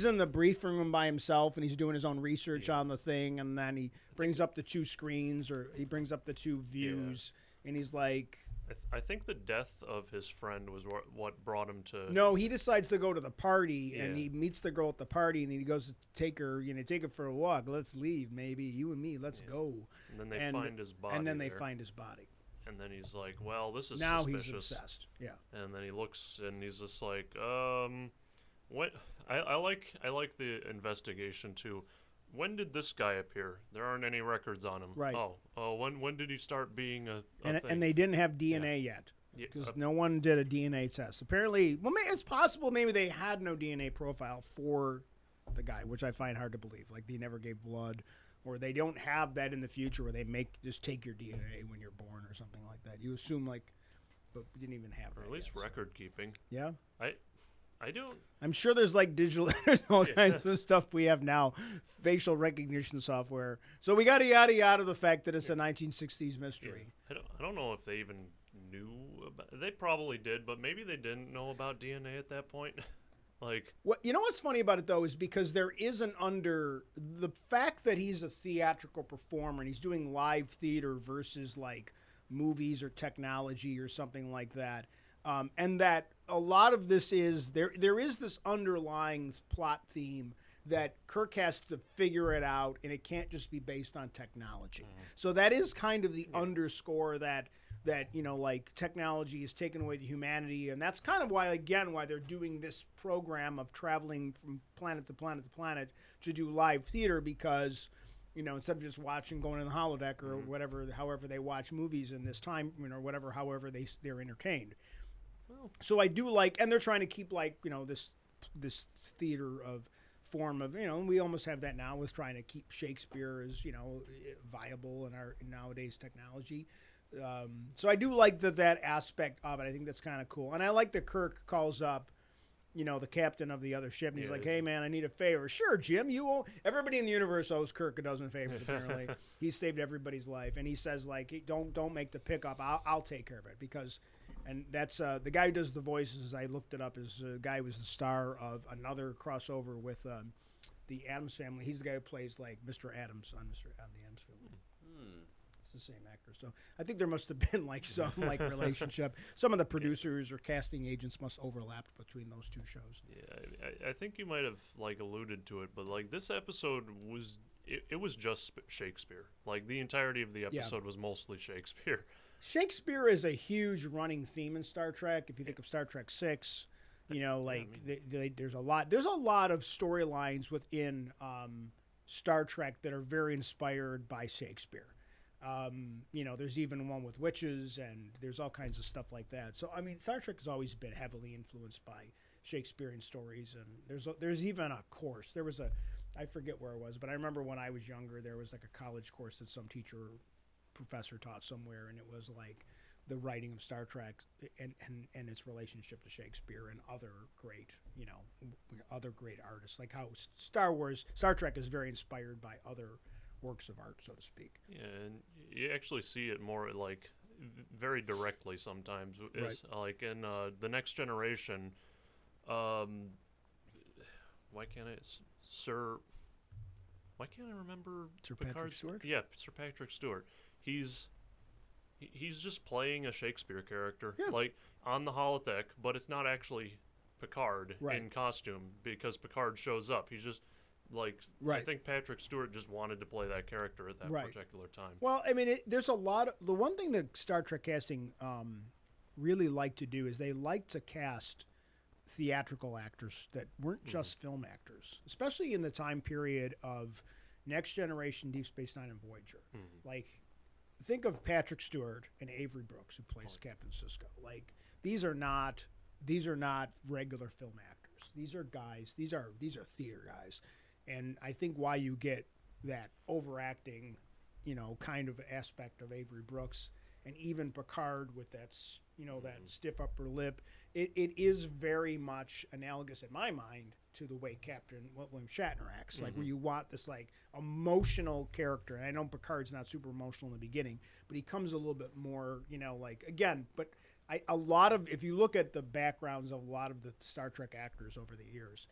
in the briefing room by himself and he's doing his own research on the thing, and then he brings up the two screens or he brings up the two views, and he's like, I think the death of his friend was what brought him to. no, he decides to go to the party and Yeah. he meets the girl at the party and he goes to take her for a walk. Let's leave, maybe you and me. Let's go. And then they find his body. And then they there. find his body. And then he's like, "Well, this is Now suspicious." he's obsessed. Yeah. And then he looks and he's just like, what? I like the investigation too. When did this guy appear? There aren't any records on him. Right. Oh, when did he start being a thing? And they didn't have DNA yet. Yeah, Because no one did a DNA test. Apparently, well, it's possible maybe they had no DNA profile for the guy, which I find hard to believe. Like they never gave blood, or they don't have that in the future where they just take your DNA when you're born or something like that. You assume but we didn't even have that. or at least yet, record keeping. Yeah. I don't. I'm sure there's like digital, there's all kinds of stuff we have now, facial recognition software. So we got a yada yada the fact that it's a 1960s mystery. I don't know if they even knew about. They probably did, but maybe they didn't know about DNA at that point. Like, What's funny about it though is because there is the fact that he's a theatrical performer and he's doing live theater versus like movies or technology or something like that, and that a lot of this is there is this underlying plot theme that Kirk has to figure it out, and it can't just be based on technology. So that is kind of the underscore that like technology has taken away the humanity, and that's kind of why they're doing this program of traveling from planet to planet to planet to do live theater, because instead of just going in the holodeck or whatever, however they watch movies in this time, whatever, however they're entertained. So I do like, and they're trying to keep this theater of form of, we almost have that now with trying to keep Shakespeare as, viable in our nowadays technology. So I do like that aspect of it. I think that's kind of cool. And I like that Kirk calls up, the captain of the other ship, and he's like, "Hey man, I need a favor." "Sure, Jim, you owe." Everybody in the universe owes Kirk a dozen favors, apparently. He saved everybody's life. And he says, like, "Hey, don't make the pickup. I'll take care of it." Because, and that's the guy who does the voices, I looked it up, is a guy who was the star of another crossover with the Addams Family. He's the guy who plays like Mr. Adams on the Addams Family. It's the same actor. So I think there must have been like some like relationship. Some of the producers or casting agents must overlap between those two shows. Yeah, I think you might have like alluded to it, but like this episode was it was just Shakespeare. Like the entirety of the episode was mostly Shakespeare. Shakespeare is a huge running theme in Star Trek. If you think of Star Trek 6, there's a lot of storylines within Star Trek that are very inspired by Shakespeare. There's even one with witches, and there's all kinds of stuff like that. So, I mean, Star Trek has always been heavily influenced by Shakespearean stories, and there's even a course. I forget where it was, but I remember when I was younger, there was like a college course that some professor taught somewhere, and it was like the writing of Star Trek and its relationship to Shakespeare and other great artists, like how Star Trek is very inspired by other works of art, so to speak. Yeah, and you actually see it more like very directly sometimes. It's like in The Next Generation. Why can't I remember Sir Patrick Picard's? Stewart? Yeah, Sir Patrick Stewart. He's just playing a Shakespeare character, like on the holodeck, but it's not actually Picard in costume, because Picard shows up. He's just I think Patrick Stewart just wanted to play that character at that particular time. Well, I mean, there's a lot of the one thing that Star Trek casting really like to do is they like to cast theatrical actors that weren't just film actors, especially in the time period of Next Generation, Deep Space Nine, and Voyager. Like, think of Patrick Stewart and Avery Brooks, who plays Captain Sisko. Like, these are not regular film actors. These are guys. These are theater guys, and I think why you get that overacting, kind of aspect of Avery Brooks, and even Picard with that, that stiff upper lip. It is very much analogous in my mind to the way Captain William Shatner acts, like where you want this like emotional character. And I know Picard's not super emotional in the beginning, but he comes a little bit more, like again. But if you look at the backgrounds of a lot of the Star Trek actors over the years,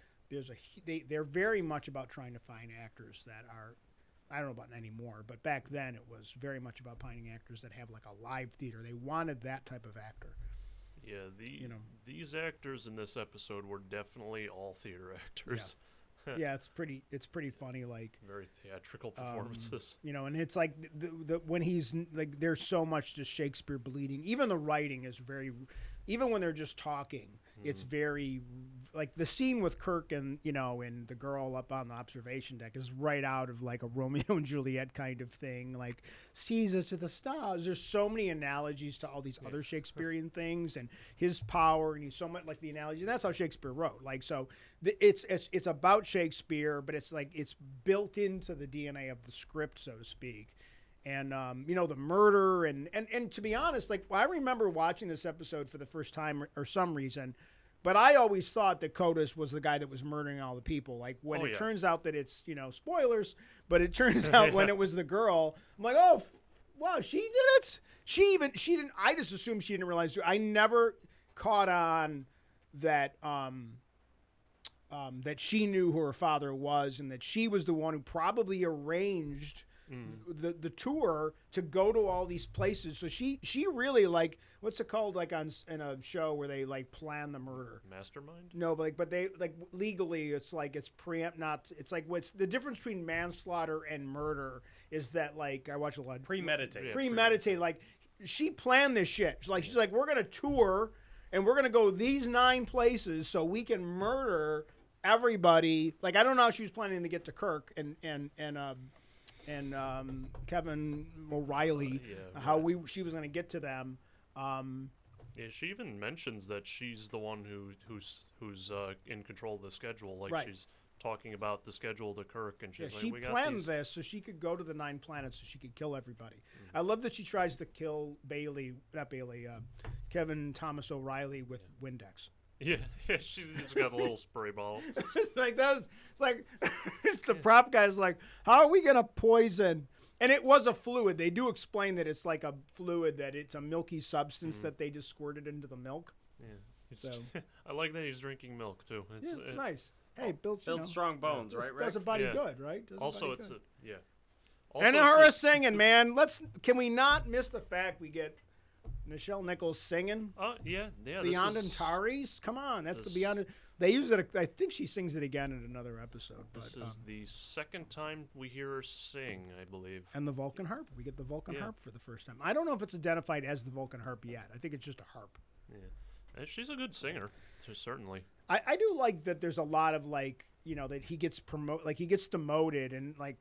they're very much about trying to find actors that are. I don't know about anymore, but back then it was very much about finding actors that have like a live theater. They wanted that type of actor. Yeah, these actors in this episode were definitely all theater actors. Yeah, it's pretty funny. Like very theatrical performances. And it's like when he's like, there's so much just Shakespeare bleeding. Even the writing is very, even when they're just talking, it's very like the scene with Kirk and and the girl up on the observation deck is right out of like a Romeo and Juliet kind of thing. Like Caesar to the stars. There's so many analogies to all these other Shakespearean things and his power, and he's so much like the analogy. And that's how Shakespeare wrote. Like so, it's about Shakespeare, but it's like it's built into the DNA of the script, so to speak. And the murder and to be honest, like I remember watching this episode for the first time or some reason, but I always thought that Kodos was the guy that was murdering all the people. Like when it turns out that it's spoilers, but it turns out when it was the girl, I'm like, oh wow, she did it. She didn't. I just assumed she didn't realize. I never caught on that that she knew who her father was and that she was the one who probably arranged the tour to go to all these places. So she really like, what's it called, like in a show where they like plan the murder? Mastermind? No, but they like legally it's like it's it's like what's the difference between manslaughter and murder is that like I watch a lot premeditated. Like she planned this shit. She's like we're gonna tour and we're gonna go these 9 places so we can murder everybody. Like I don't know how she was planning to get to Kirk and Kevin O'Reilly, she was going to get to them. Yeah, she even mentions that she's the one who's in control of the schedule. Like she's talking about the schedule to Kirk, and she's like, she "We got planned these." This so she could go to the 9 planets so she could kill everybody. I love that she tries to kill Kevin Thomas O'Reilly with Windex. Yeah, she's got a little spray bottle. It's like it's like the prop guy's like, how are we gonna poison? And it was a fluid. They do explain that it's like a fluid, that it's a milky substance that they just squirted into the milk. Yeah, so I like that he's drinking milk too. It's nice. Hey, builds strong bones, right? Does a body good, right? Also, Also, and her singing, man. Can we not miss the fact we get Nichelle Nichols singing? Beyond Antares? Come on, that's the Beyond. They use it. I think she sings it again in another episode. This is the second time we hear her sing, I believe. And the Vulcan harp. We get the Vulcan harp for the first time. I don't know if it's identified as the Vulcan harp yet. I think it's just a harp. Yeah, and she's a good singer, certainly. I do like that. There's a lot of like that he gets he gets demoted, and like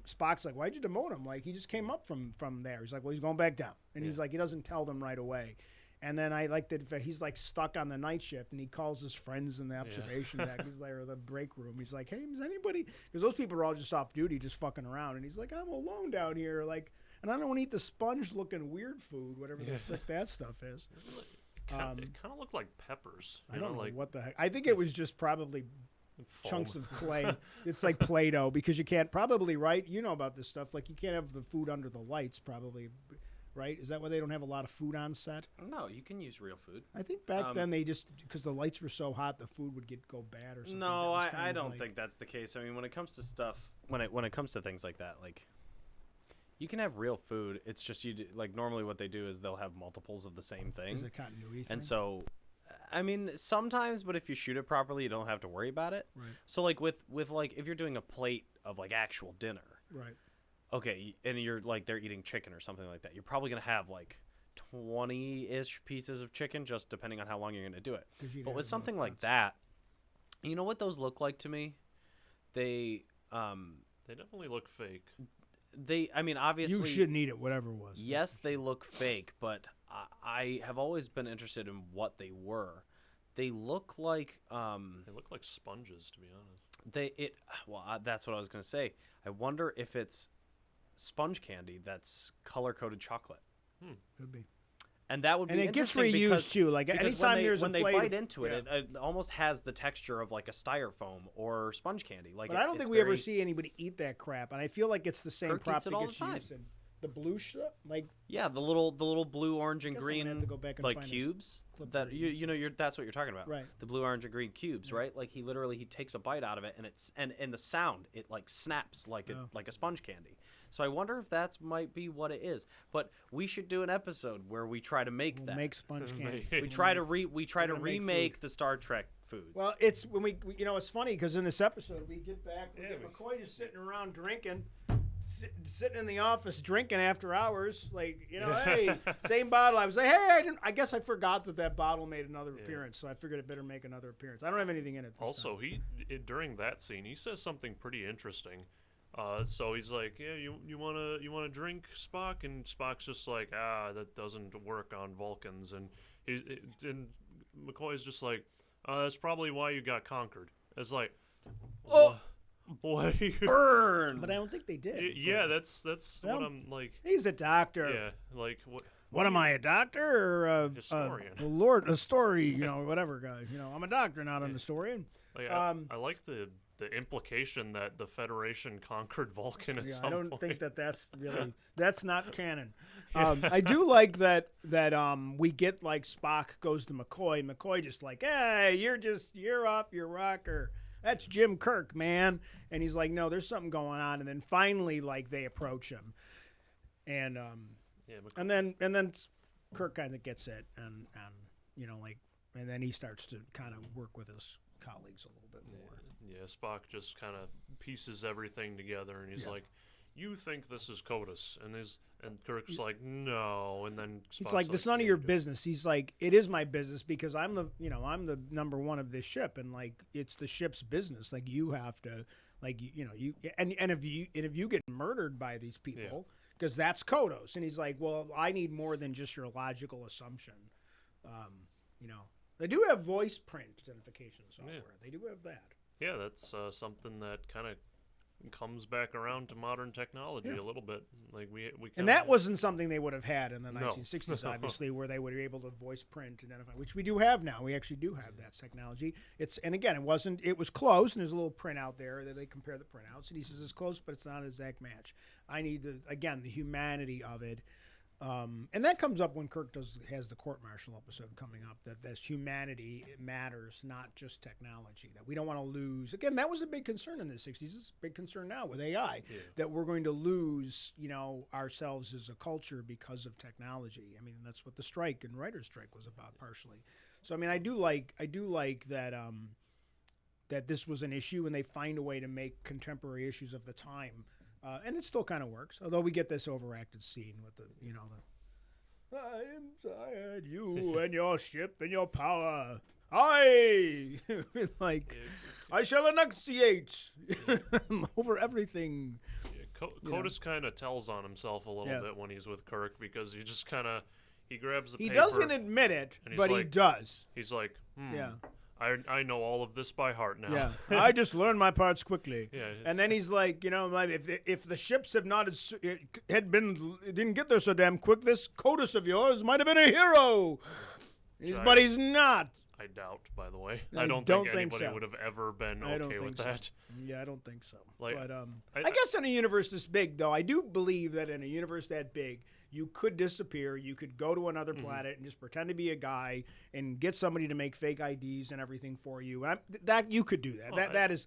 Spock's like, why'd you demote him? Like he just came up from there. He's like, well, he's going back down, and he's like, he doesn't tell them right away. And then I like that he's like stuck on the night shift, and he calls his friends in the observation deck. He's like, or the break room. He's like, hey, is anybody? Because those people are all just off duty, just fucking around. And he's like, I'm alone down here, like, and I don't want to eat the sponge-looking weird food, whatever the frick that stuff is. It kind of looked like peppers. I don't know what the heck. I think it was just probably chunks of clay. It's like Play-Doh, because you can't probably, right? You know about this stuff. Like you can't have the food under the lights, probably. Right? Is that why they don't have a lot of food on set? No, you can use real food. I think back then they just, because the lights were so hot, the food would go bad or something. No, I don't think that's the case. I mean, when it comes to stuff, when it comes to things like that, like you can have real food. It's just like normally what they do is they'll have multiples of the same thing. Is it continuity thing? And so, I mean, sometimes, but if you shoot it properly, you don't have to worry about it. Right. So like with like if you're doing a plate of like actual dinner. Right. Okay, and you're like they're eating chicken or something like that. You're probably gonna have like 20-ish pieces of chicken, just depending on how long you're going to do it. But with have something no like cuts. that, you know what those look like to me? They definitely look fake. I mean, obviously, You shouldn't eat it, whatever it was. yes, they look fake, but I have always been interested in what they were. They look like They look like sponges, to be honest. that's what I was going to say. I wonder if it's sponge candy that's color-coded chocolate. Could be. And that would be And it gets interesting reused because, too. Like because anytime there's when a they plate bite of- into it, it almost has the texture of like a styrofoam or sponge candy. Like, But I don't think we ever see anybody eat that crap, and I feel like it's the same Kirk prop eats it that all gets the time. used in the blue stuff. Like the little blue, orange, and Guess I'm gonna green have to go back and like find this cubes clip that that you're that's what you're talking about, Right. The blue, orange, and green cubes, right? Like he takes a bite out of it, and it's and the sound it like snaps like a sponge candy. So I wonder if that might be what it is. But we should do an episode where we try to make that. make sponge candy. we try to gonna make remake the Star Trek foods. Well, it's when we it's funny because in this episode we get back, we get McCoy just sitting around drinking, sitting in the office drinking after hours. Like hey, same bottle. I was like, hey, I guess I forgot that bottle made another appearance, so I figured it better make another appearance. I don't have anything in it. This time. Also, during that scene, he says something pretty interesting. So he's like, yeah, you wanna drink, Spock? And Spock's just like, that doesn't work on Vulcans. And McCoy's just like, that's probably why you got conquered. It's like, boy, burn. But I don't think they did. Yeah, that's Well, what I'm like. He's a doctor. Yeah, like what? What am I, a doctor or a Historian. a story, whatever guy. I'm a doctor, not an historian. Like, I like the implication that the Federation conquered Vulcan at some I don't point. think that's not canon. I do like that we get like Spock goes to McCoy. McCoy just like, hey, you're off your rocker. That's Jim Kirk, man. And he's like, no, there's something going on. And then finally, like, they approach him, and and then Kirk kind of gets it, and and then he starts to kind of work with his colleagues a little bit more. Yeah, Spock just kind of pieces everything together, and he's like, "You think this is CODIS?" And Kirk's like, "No," and then He's Spock's like, "That's none of "Yeah, your it is." business." He's like, "It is my business because I'm the number one of this ship, and like it's the ship's business. Like you have to, like you and if you get murdered by these people, because that's Kodos." And he's like, "Well, I need more than just your logical assumption." They do have voice print identification software. Yeah. They do have that. Yeah, that's something that kind of comes back around to modern technology a little bit. Like we And that wasn't something they would have had in the No. 1960s, obviously, where they would be able to voice print identify, which we do have now. We actually do have that technology. And again, it was close, and there's a little printout there that they compare the printouts, and he says it's close, but it's not an exact match. I need the humanity of it. And that comes up when Kirk has the court-martial episode coming up, that this humanity matters, not just technology, that we don't want to lose. Again, that was a big concern in the 60s. It's a big concern now with AI, that we're going to lose, ourselves as a culture because of technology. I mean, that's what the strike and writer's strike was about partially. So, I mean, I do like that that this was an issue, and they find a way to make contemporary issues of the time. And it still kind of works, although we get this overacted scene with I am inside you and your ship and your power. I shall enunciate over everything. Yeah, CODIS kind of tells on himself a little bit when he's with Kirk, because he just kind of grabs the paper. He doesn't admit it, but he does. He's like, Yeah. I know all of this by heart now. Yeah, I just learned my parts quickly. Yeah, and then he's like, if the ships didn't get there so damn quick, this CODIS of yours might have been a hero. But he's not. I doubt, by the way. I I don't don't think think anybody so. would have ever been I don't okay think with so. that. Yeah, I don't think so. Like, But I guess in a universe this big, though, I do believe that in a universe that big, you could disappear. You could go to another planet and just pretend to be a guy and get somebody to make fake IDs and everything for you. And that you could do that.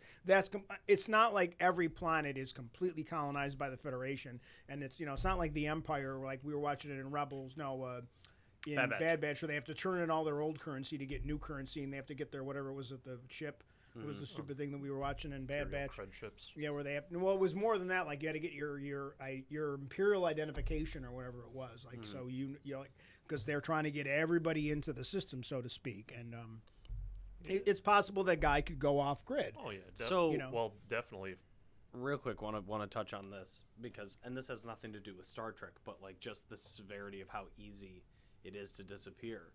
It's not like every planet is completely colonized by the Federation, and it's not like the Empire, like we were watching it in Rebels. No. In Bad Batch, where they have to turn in all their old currency to get new currency, and they have to get their whatever it was at the ship. What was the stupid thing that we were watching in Bad Imperial Batch? cred ships. Yeah, where they have. Well, it was more than that. Like you had to get your imperial identification or whatever it was. Like so you like because they're trying to get everybody into the system, so to speak, and it's possible that guy could go off grid. Oh yeah. So well, definitely. real quick, want to touch on this because, and this has nothing to do with Star Trek, but like just the severity of how easy it is to disappear.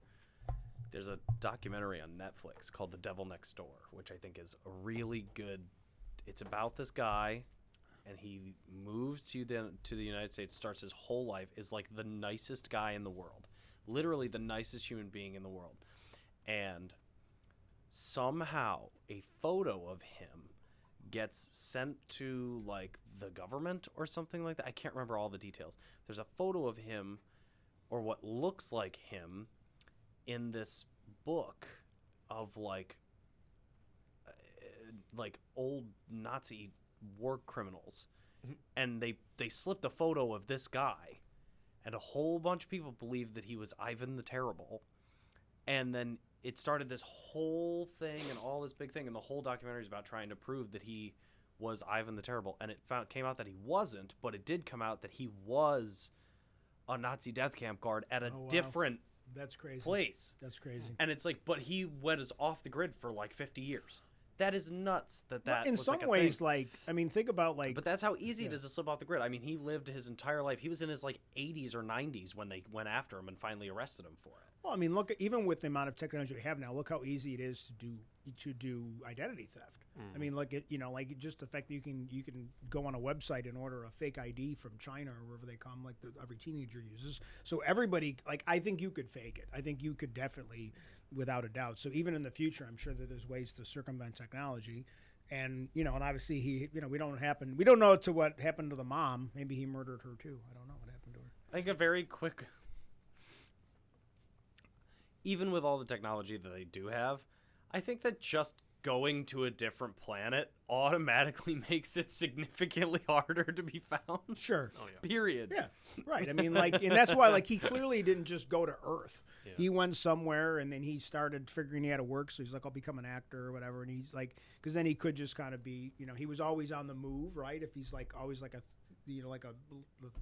There's a documentary on Netflix called The Devil Next Door, which I think is a really good. It's about this guy, and he moves to the United States, starts his whole life, is like the nicest guy in the world, literally the nicest human being in the world, and somehow a photo of him gets sent to like the government or something like that. I can't remember all the details. There's a photo of him, or what looks like him, in this book of like old Nazi war criminals, and they slipped a photo of this guy, and a whole bunch of people believed that he was Ivan the Terrible, and then it started this whole thing and all this big thing, and the whole documentary is about trying to prove that he was Ivan the Terrible, and it came out that he wasn't, but it did come out that he was a Nazi death camp guard at a different That's crazy. place. That's crazy. And it's like, but he was off the grid for like 50 years. That is nuts. That in was some like a ways, thing. like I mean, think about like. But that's how easy it is to slip off the grid. I mean, he lived his entire life. He was in his like 80s or 90s when they went after him and finally arrested him for it. Well, I mean, look, even with the amount of technology we have now, look how easy it is to do identity theft. I mean, look at like just the fact that you can go on a website and order a fake ID from China or wherever they come, like every teenager uses. So everybody, like, I think you could fake it. I think you could definitely, without a doubt. So even in the future, I'm sure that there's ways to circumvent technology. And and obviously he, we don't know to what happened to the mom. Maybe he murdered her too. I don't know what happened to her. I think a very quick. Even with all the technology that they do have, I think that just going to a different planet automatically makes it significantly harder to be found. Sure. Oh yeah. Period. Yeah, right. I mean, like, and that's why, like, he clearly didn't just go to Earth. Yeah. He went somewhere, and then he started figuring he had to work. So he's like, I'll become an actor or whatever. And he's like, because then he could just kind of be, he was always on the move, right? If he's like always like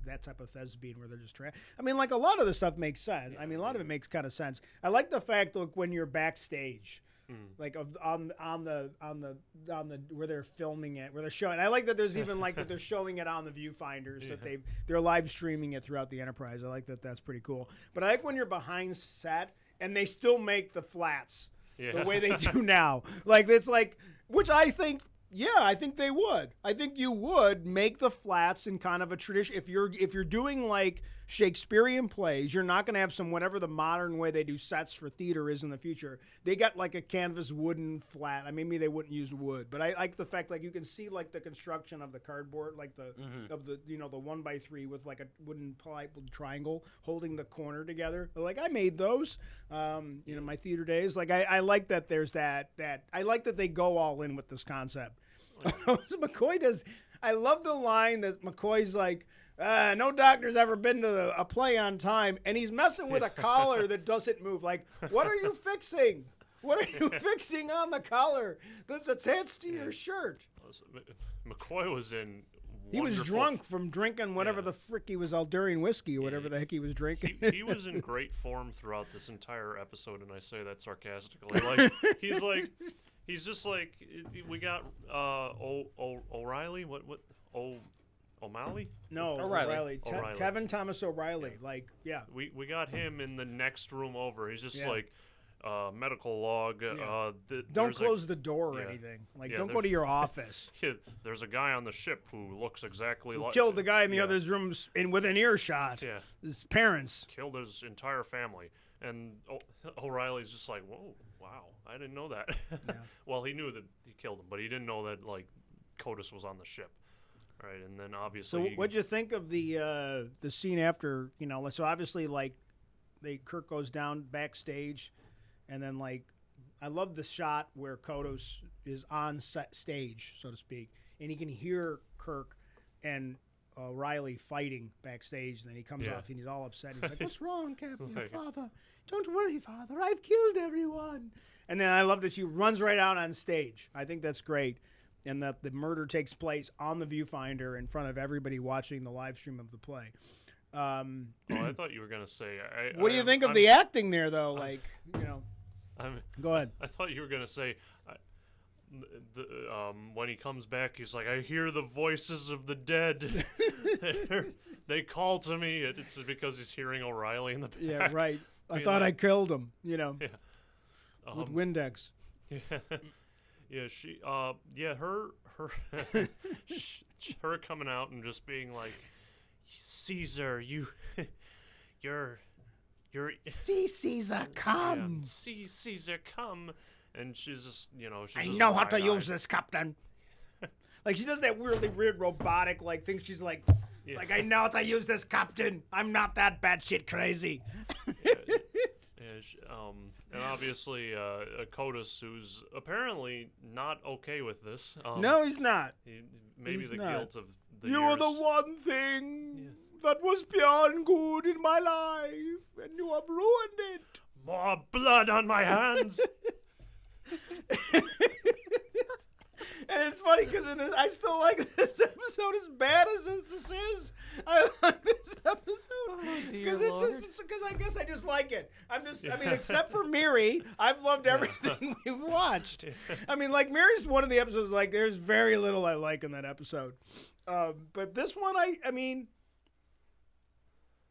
that type of thespian where they're just I mean, like a lot of the stuff makes sense. I mean, a lot of it makes kind of sense. I like the fact, look, when you're backstage. Like on the where they're filming it, where they're showing. I like that there's even like that they're showing it on the viewfinders that they're live streaming it throughout the Enterprise. I like that. That's pretty cool. But I like when you're behind set and they still make the flats the way they do now. Like it's like, which I think. Yeah, I think they would. I think you would make the flats in kind of a tradition. If you're doing like Shakespearean plays, you're not going to have some whatever the modern way they do sets for theater is in the future. They got like a canvas wooden flat. I mean, maybe they wouldn't use wood, but I like the fact like you can see like the construction of the cardboard, like the of the the 1x3 with like a wooden plywood triangle holding the corner together. Like I made those, my theater days. Like I like that there's that I like that they go all in with this concept. So McCoy does. I love the line that McCoy's like, no doctor's ever been to a play on time, and he's messing with a collar that doesn't move. Like, what are you fixing? What are you fixing on the collar that's attached to your shirt? McCoy was in. He was drunk from drinking whatever the frick he was, Aldurian whiskey or whatever the heck he was drinking. He was in great form throughout this entire episode, and I say that sarcastically. Like he's just like we got O'Reilly. What O'Malley? No, O'Reilly. O'Reilly. Kevin Thomas O'Reilly. Like we got him in the next room over. He's just like. Medical log. Don't close the door or anything. Like, don't go to your office. There's a guy on the ship who looks exactly like. Killed the guy in the other rooms within earshot. Yeah. His parents. Killed his entire family. And O'Reilly's just like, whoa, wow, I didn't know that. Yeah. Well, he knew that he killed him, but he didn't know that, like, Codus was on the ship. Right, and then obviously. So what'd you think of the scene after, so obviously, like, Kirk goes down backstage. And then, like, I love the shot where Kodos is on stage, so to speak, and he can hear Kirk, and Riley fighting backstage, and then he comes Yeah. off and he's all upset. He's like, "What's wrong, Captain? Like- Father, don't worry, Father. I've killed everyone." And then I love that she runs right out on stage. I think that's great, and that the murder takes place on the viewfinder in front of everybody watching the live stream of the play. I thought you were gonna say. What do you think of the acting there, though? Go ahead. I thought you were gonna say. When he comes back, he's like, "I hear the voices of the dead. They call to me." It's because he's hearing O'Reilly in the back. Yeah, right. I being thought I like- killed him, Yeah. with Windex. Yeah, she. Yeah, her. Her coming out and just being like, "Caesar, you're." See Caesar, come. See Caesar, come. And she's just, she's I just know how to wide-eyed. use this, Captain. Like, she does that weirdly weird robotic, like, thing. She's like, Yeah. I know how to use this, Captain. I'm not that batshit crazy. And obviously, Kotis, who's apparently not okay with this. No, he's not. Maybe he's the not. guilt of the You years. are the one thing that was pure and good in my life, and you have ruined it. More blood on my hands. And it's funny because I still like this episode as bad as this is. I like this episode because I guess I just like it. I mean, except for Miri, I've loved everything we've watched. I mean, like Miri's one of the episodes. Like, there's very little I like in that episode, but this one, I mean,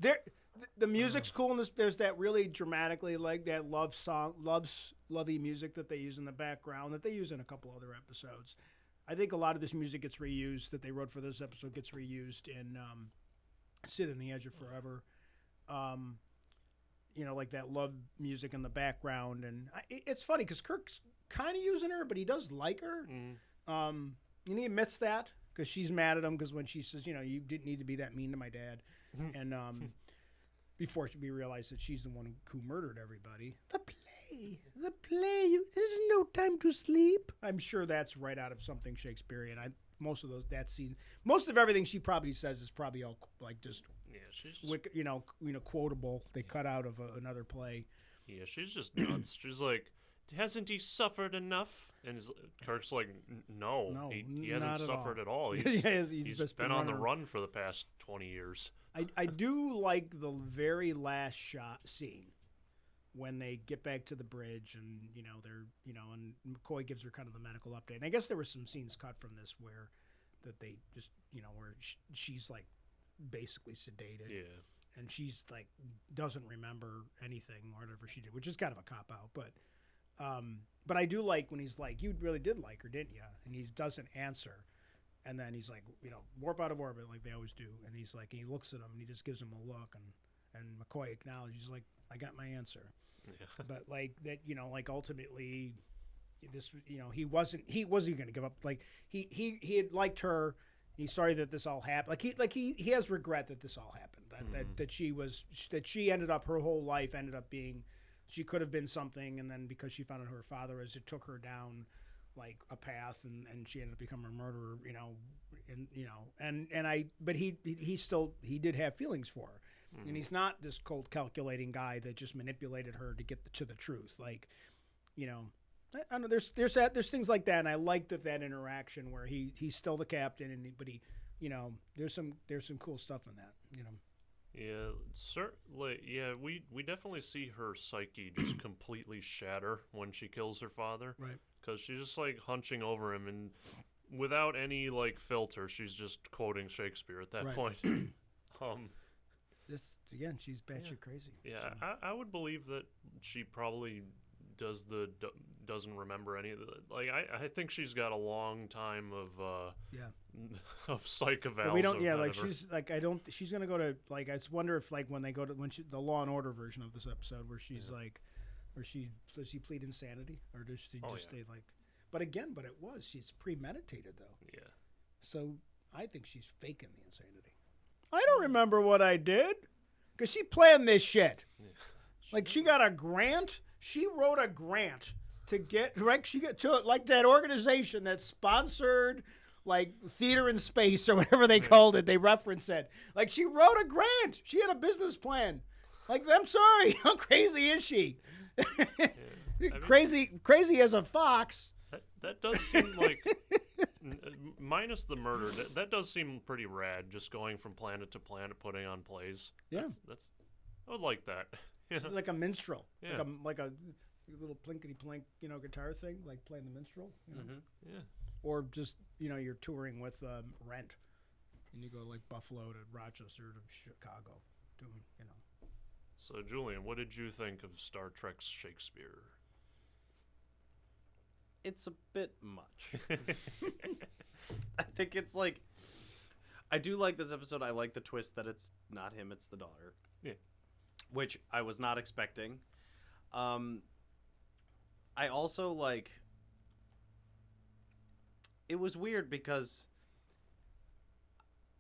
the music's cool, and there's that really dramatically like that lovey music that they use in the background that they use in a couple other episodes. I think a lot of this music gets reused that they wrote for this episode gets reused in Sit on the Edge of Forever. Like that love music in the background, and it's funny because Kirk's kind of using her, but he does like her. And he admits that because she's mad at him because when she says, you didn't need to be that mean to my dad, and before we realize that she's the one who murdered everybody. The play. There's no time to sleep. I'm sure that's right out of something Shakespearean. Most of everything she probably says is probably all like just she's just, quotable. They cut out of another play. Yeah, she's just nuts. She's like, hasn't he suffered enough? And Kirk's like, no, he hasn't suffered at all. He's just been on the run for the past 20 years. I do like the very last scene when they get back to the bridge and and McCoy gives her kind of the medical update. And I guess there were some scenes cut from this where that they just where she's like basically sedated. Yeah. And she's like doesn't remember anything or whatever she did, which is kind of a cop out, but I do like when he's like, "You really did like her, didn't you?" And he doesn't answer. And then he's like, warp out of orbit like they always do. And he's like, he looks at him and he just gives him a look. And McCoy acknowledges, like, I got my answer. Yeah. But like that, like ultimately, this, he wasn't going to give up. Like he had liked her. He's sorry that this all happened. Like he has regret that this all happened. That she ended up, her whole life ended up being, she could have been something. And then because she found out who her father is, it took her down like a path, and she ended up becoming a murderer, but he did have feelings for her, and he's not this cold calculating guy that just manipulated her to get to the truth. Like, I don't know, there's things like that, and I liked that interaction where he's still the captain, but there's some cool stuff in that, Yeah, certainly. Yeah, we definitely see her psyche just completely shatter when she kills her father. Right. Because she's just like hunching over him, and without any like filter, she's just quoting Shakespeare at that point. This again, she's batshit crazy. Yeah, so. I would believe that she probably doesn't remember any of the, like I think she's got a long time of of psych evals. But we don't. Yeah, like she's like she's gonna go to like I just wonder if like when they go to the Law and Order version of this episode where she's like. Or does she plead insanity, or does she just stay like? But she's premeditated though. Yeah. So I think she's faking the insanity. I don't remember what I did, because she planned this shit. Yeah. Like she got a grant. She wrote a grant to get right. She got to like that organization that sponsored like theater in space or whatever they called it. They reference it. Like she wrote a grant. She had a business plan. Like, I'm sorry, how crazy is she? Crazy as a fox. That does seem like, minus the murder, that does seem pretty rad. Just going from planet to planet, putting on plays. Yeah, that's I would like that. Yeah. She's like a minstrel. Yeah. Like a little plinkety plink, guitar thing, like playing the minstrel. Yeah. Or just you're touring with Rent, and you go like Buffalo to Rochester to Chicago, doing So, Julian, what did you think of Star Trek's Shakespeare? It's a bit much. I think it's like, I do like this episode. I like the twist that it's not him, it's the daughter. Yeah. Which I was not expecting. I also like, it was weird because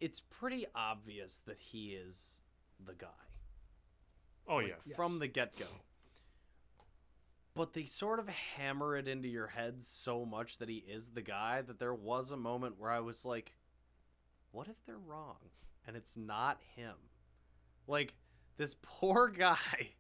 it's pretty obvious that he is the guy. Oh, like, yeah. From the get-go. But they sort of hammer it into your head so much that he is the guy that there was a moment where I was like, what if they're wrong and it's not him? Like, this poor guy.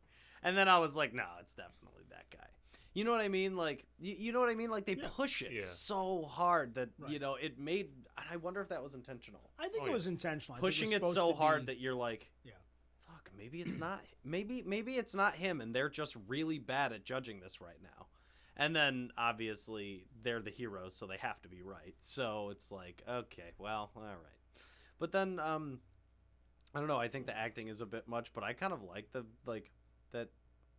And then I was like, no, it's definitely that guy. You know what I mean? Like, you know what I mean? Like, they push it so hard that, it made... I wonder if that was intentional. I think it was intentional. Pushing it so hard that you're like... Maybe it's not. Maybe it's not him, and they're just really bad at judging this right now. And then obviously they're the heroes, so they have to be right. So it's like, okay, well, all right. But then I don't know. I think the acting is a bit much, but I kind of like that.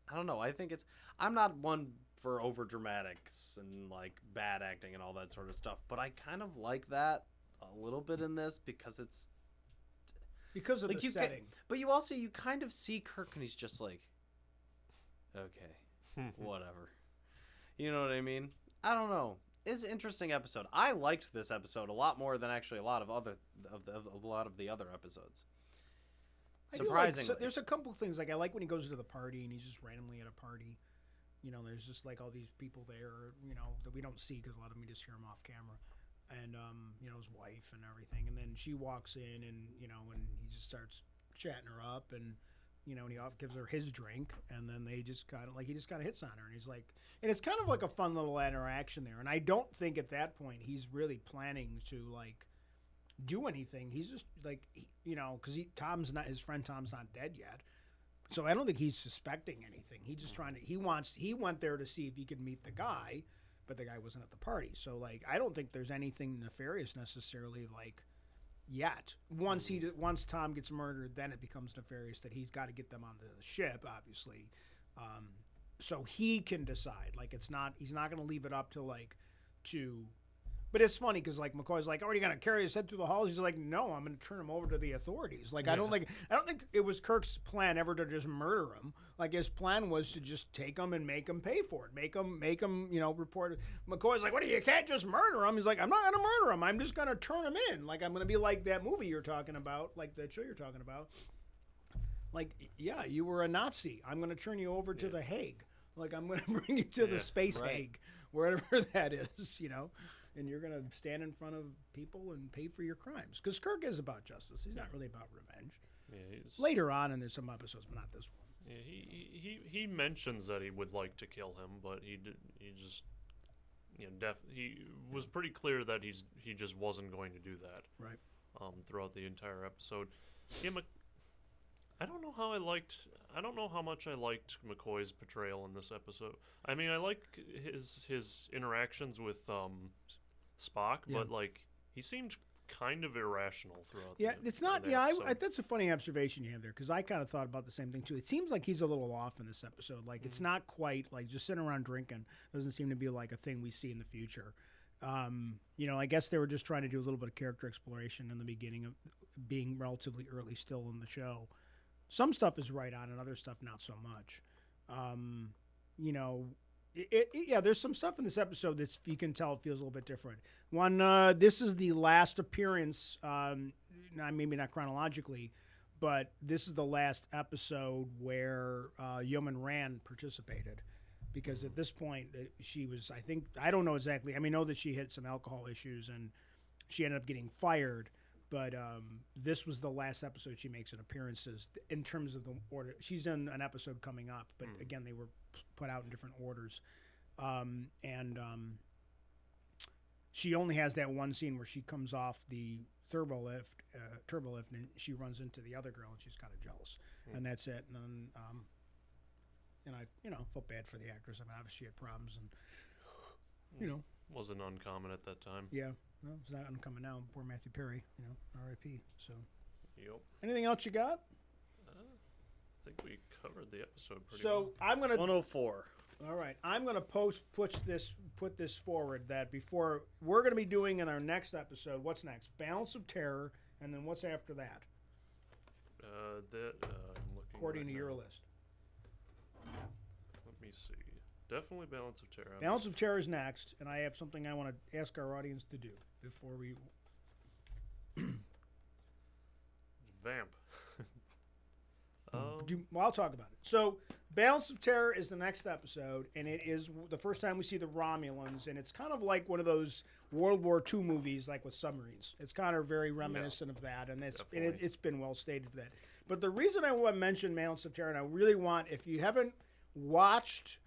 I don't know. I think I'm not one for over dramatics and like bad acting and all that sort of stuff, but I kind of like that a little bit in this because it's. Because of the setting. But you kind of see Kirk and he's just like, okay, whatever. You know what I mean? I don't know. It's an interesting episode. I liked this episode a lot more than actually a lot of the other episodes. Surprisingly. There's a couple things. Like, I like when he goes to the party and he's just randomly at a party. There's just like all these people there, that we don't see because a lot of them we just hear them off camera. And, his wife and everything. And then she walks in and, and he just starts chatting her up and, and he gives her his drink. And then they just kind of, he just kind of hits on her. And he's like, and it's kind of like a fun little interaction there. And I don't think at that point he's really planning to, do anything. He's just, because his friend Tom's not dead yet. So I don't think he's suspecting anything. He's just he went there to see if he could meet the guy. But the guy wasn't at the party. So, I don't think there's anything nefarious necessarily, yet. Once Tom gets murdered, then it becomes nefarious that he's got to get them on the ship, obviously. So he can decide. He's not going to leave it up to... But it's funny because McCoy's like, "Oh, are you gonna carry his head through the halls?" He's like, "No, I'm gonna turn him over to the authorities." I don't think it was Kirk's plan ever to just murder him. His plan was to just take him and make him pay for it, make him report it. McCoy's like, "What? You can't just murder him." He's like, "I'm not gonna murder him. I'm just gonna turn him in. I'm gonna be like that movie you're talking about, like that show you're talking about. Yeah, you were a Nazi. I'm gonna turn you over to the Hague. I'm gonna bring you to the space Hague, wherever that is, And you're going to stand in front of people and pay for your crimes. Because Kirk is about justice. He's not really about revenge. Yeah, later on, and there's some episodes, but not this one. Yeah, he mentions that he would like to kill him, but he just he was pretty clear that he just wasn't going to do that. Right. Throughout the entire episode. Yeah, I don't know how much I liked McCoy's portrayal in this episode. I mean, I like his interactions with Spock, but he seemed kind of irrational throughout. Yeah, it's not. Yeah, that's a funny observation you have there because I kind of thought about the same thing too. It seems like he's a little off in this episode. It's not quite just sitting around drinking doesn't seem to be a thing we see in the future. I guess they were just trying to do a little bit of character exploration in the beginning of being relatively early still in the show. Some stuff is right on, and other stuff not so much. There's some stuff in this episode that you can tell it feels a little bit different. One, this is the last appearance, maybe not chronologically, but this is the last episode where Yeoman Rand participated. Because at this point, she was, I don't know exactly. I know that she had some alcohol issues, and she ended up getting fired. But this was the last episode she makes an appearances in terms of the order. She's in an episode coming up, but again, they were put out in different orders. She only has that one scene where she comes off the turbo lift, and she runs into the other girl, and she's kind of jealous, and that's it. And then, and I, felt bad for the actress. I mean, obviously she had problems, and wasn't uncommon at that time. Yeah, well, it's not uncommon now. Poor Matthew Perry, R.I.P. So, Yep. Anything else you got? I think we covered the episode pretty So well. I'm gonna 104. All right, I'm going to put this forward that before we're going to be doing in our next episode. What's next? Balance of Terror, and then what's after that? I'm looking According right to now. your list. Let me see. Definitely Balance of Terror. Balance of Terror is next, and I have something I want to ask our audience to do before we. Vamp. I'll talk about it. So, Balance of Terror is the next episode, and it is the first time we see the Romulans, and it's kind of like one of those World War II movies, like with submarines. It's kind of very reminiscent of that, and it's been well stated for that. But the reason I want to mention Balance of Terror, and I really want, if you haven't watched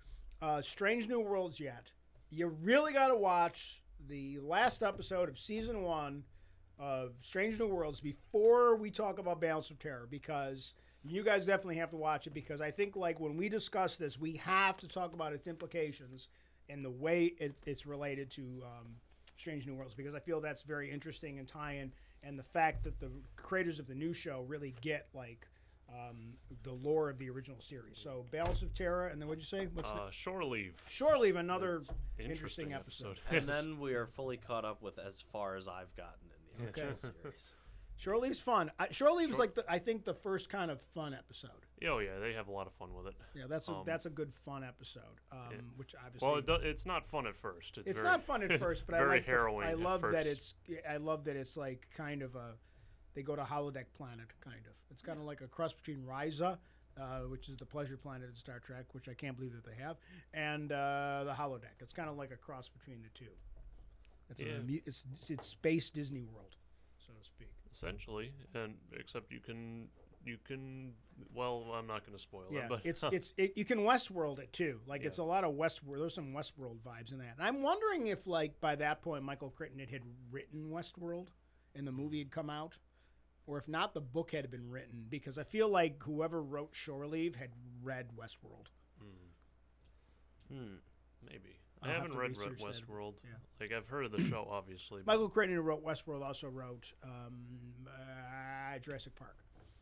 Strange New Worlds yet, you really got to watch the last episode of Season 1 of Strange New Worlds before we talk about Balance of Terror, because you guys definitely have to watch it, because I think like when we discuss this, we have to talk about its implications and the way it's related to Strange New Worlds, because I feel that's very interesting and tie-in, and the fact that the creators of the new show really get like the lore of the original series. So Balance of Terror, and then what'd you say? What's Shore Leave. Shore Leave, another That's interesting episode. And then we are fully caught up with as far as I've gotten in the original series. Shore Leave's fun. Shore Leave's like I think the first kind of fun episode. Oh yeah, they have a lot of fun with it. Yeah, that's a good fun episode. Which obviously, well, it's not fun at first. It's not fun at first, but very harrowing. I love at that first. it's like kind of they go to holodeck planet kind of. It's kind of like a cross between Ryza, which is the pleasure planet in Star Trek, which I can't believe that they have, and the holodeck. It's kind of like a cross between the two. It's space Disney World, so to speak. Essentially, and except you can. Well, I'm not going to spoil it, but you can Westworld it too. Like Yeah. it's a lot of Westworld. There's some Westworld vibes in that. And I'm wondering if like by that point Michael Crichton had written Westworld, and the movie had come out, or if not, the book had been written, because I feel like whoever wrote Shore Leave had read Westworld. maybe. I'll I have haven't to read research that. Westworld. Yeah. Like I've heard of the show, obviously. But Michael Crichton, who wrote Westworld, also wrote Jurassic Park.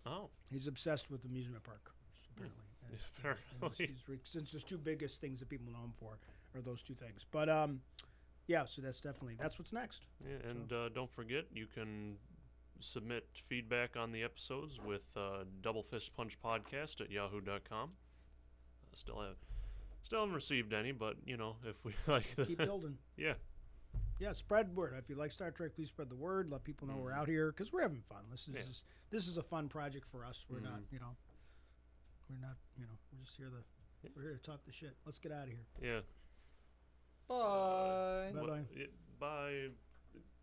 oh, He's obsessed with amusement park, apparently. And apparently. since there's two biggest things that people know him for are those two things. But yeah, so that's what's next. Yeah, and don't forget, you can submit feedback on the episodes with DoubleFist at yahoo.com. Still haven't received any, but if we like Keep building. yeah. Yeah, spread word. If you like Star Trek, please spread the word. Let people know we're out here, because we're having fun. This is a fun project for us. We're not, we're just here we're here to talk the shit. Let's get out of here. Yeah. Bye. Bye-bye. Bye.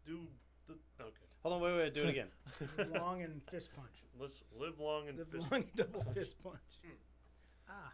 Do the okay. Hold on, wait, do it again. Long and fist punch. Let's live long and Live fist. long and double fist punch. Ah.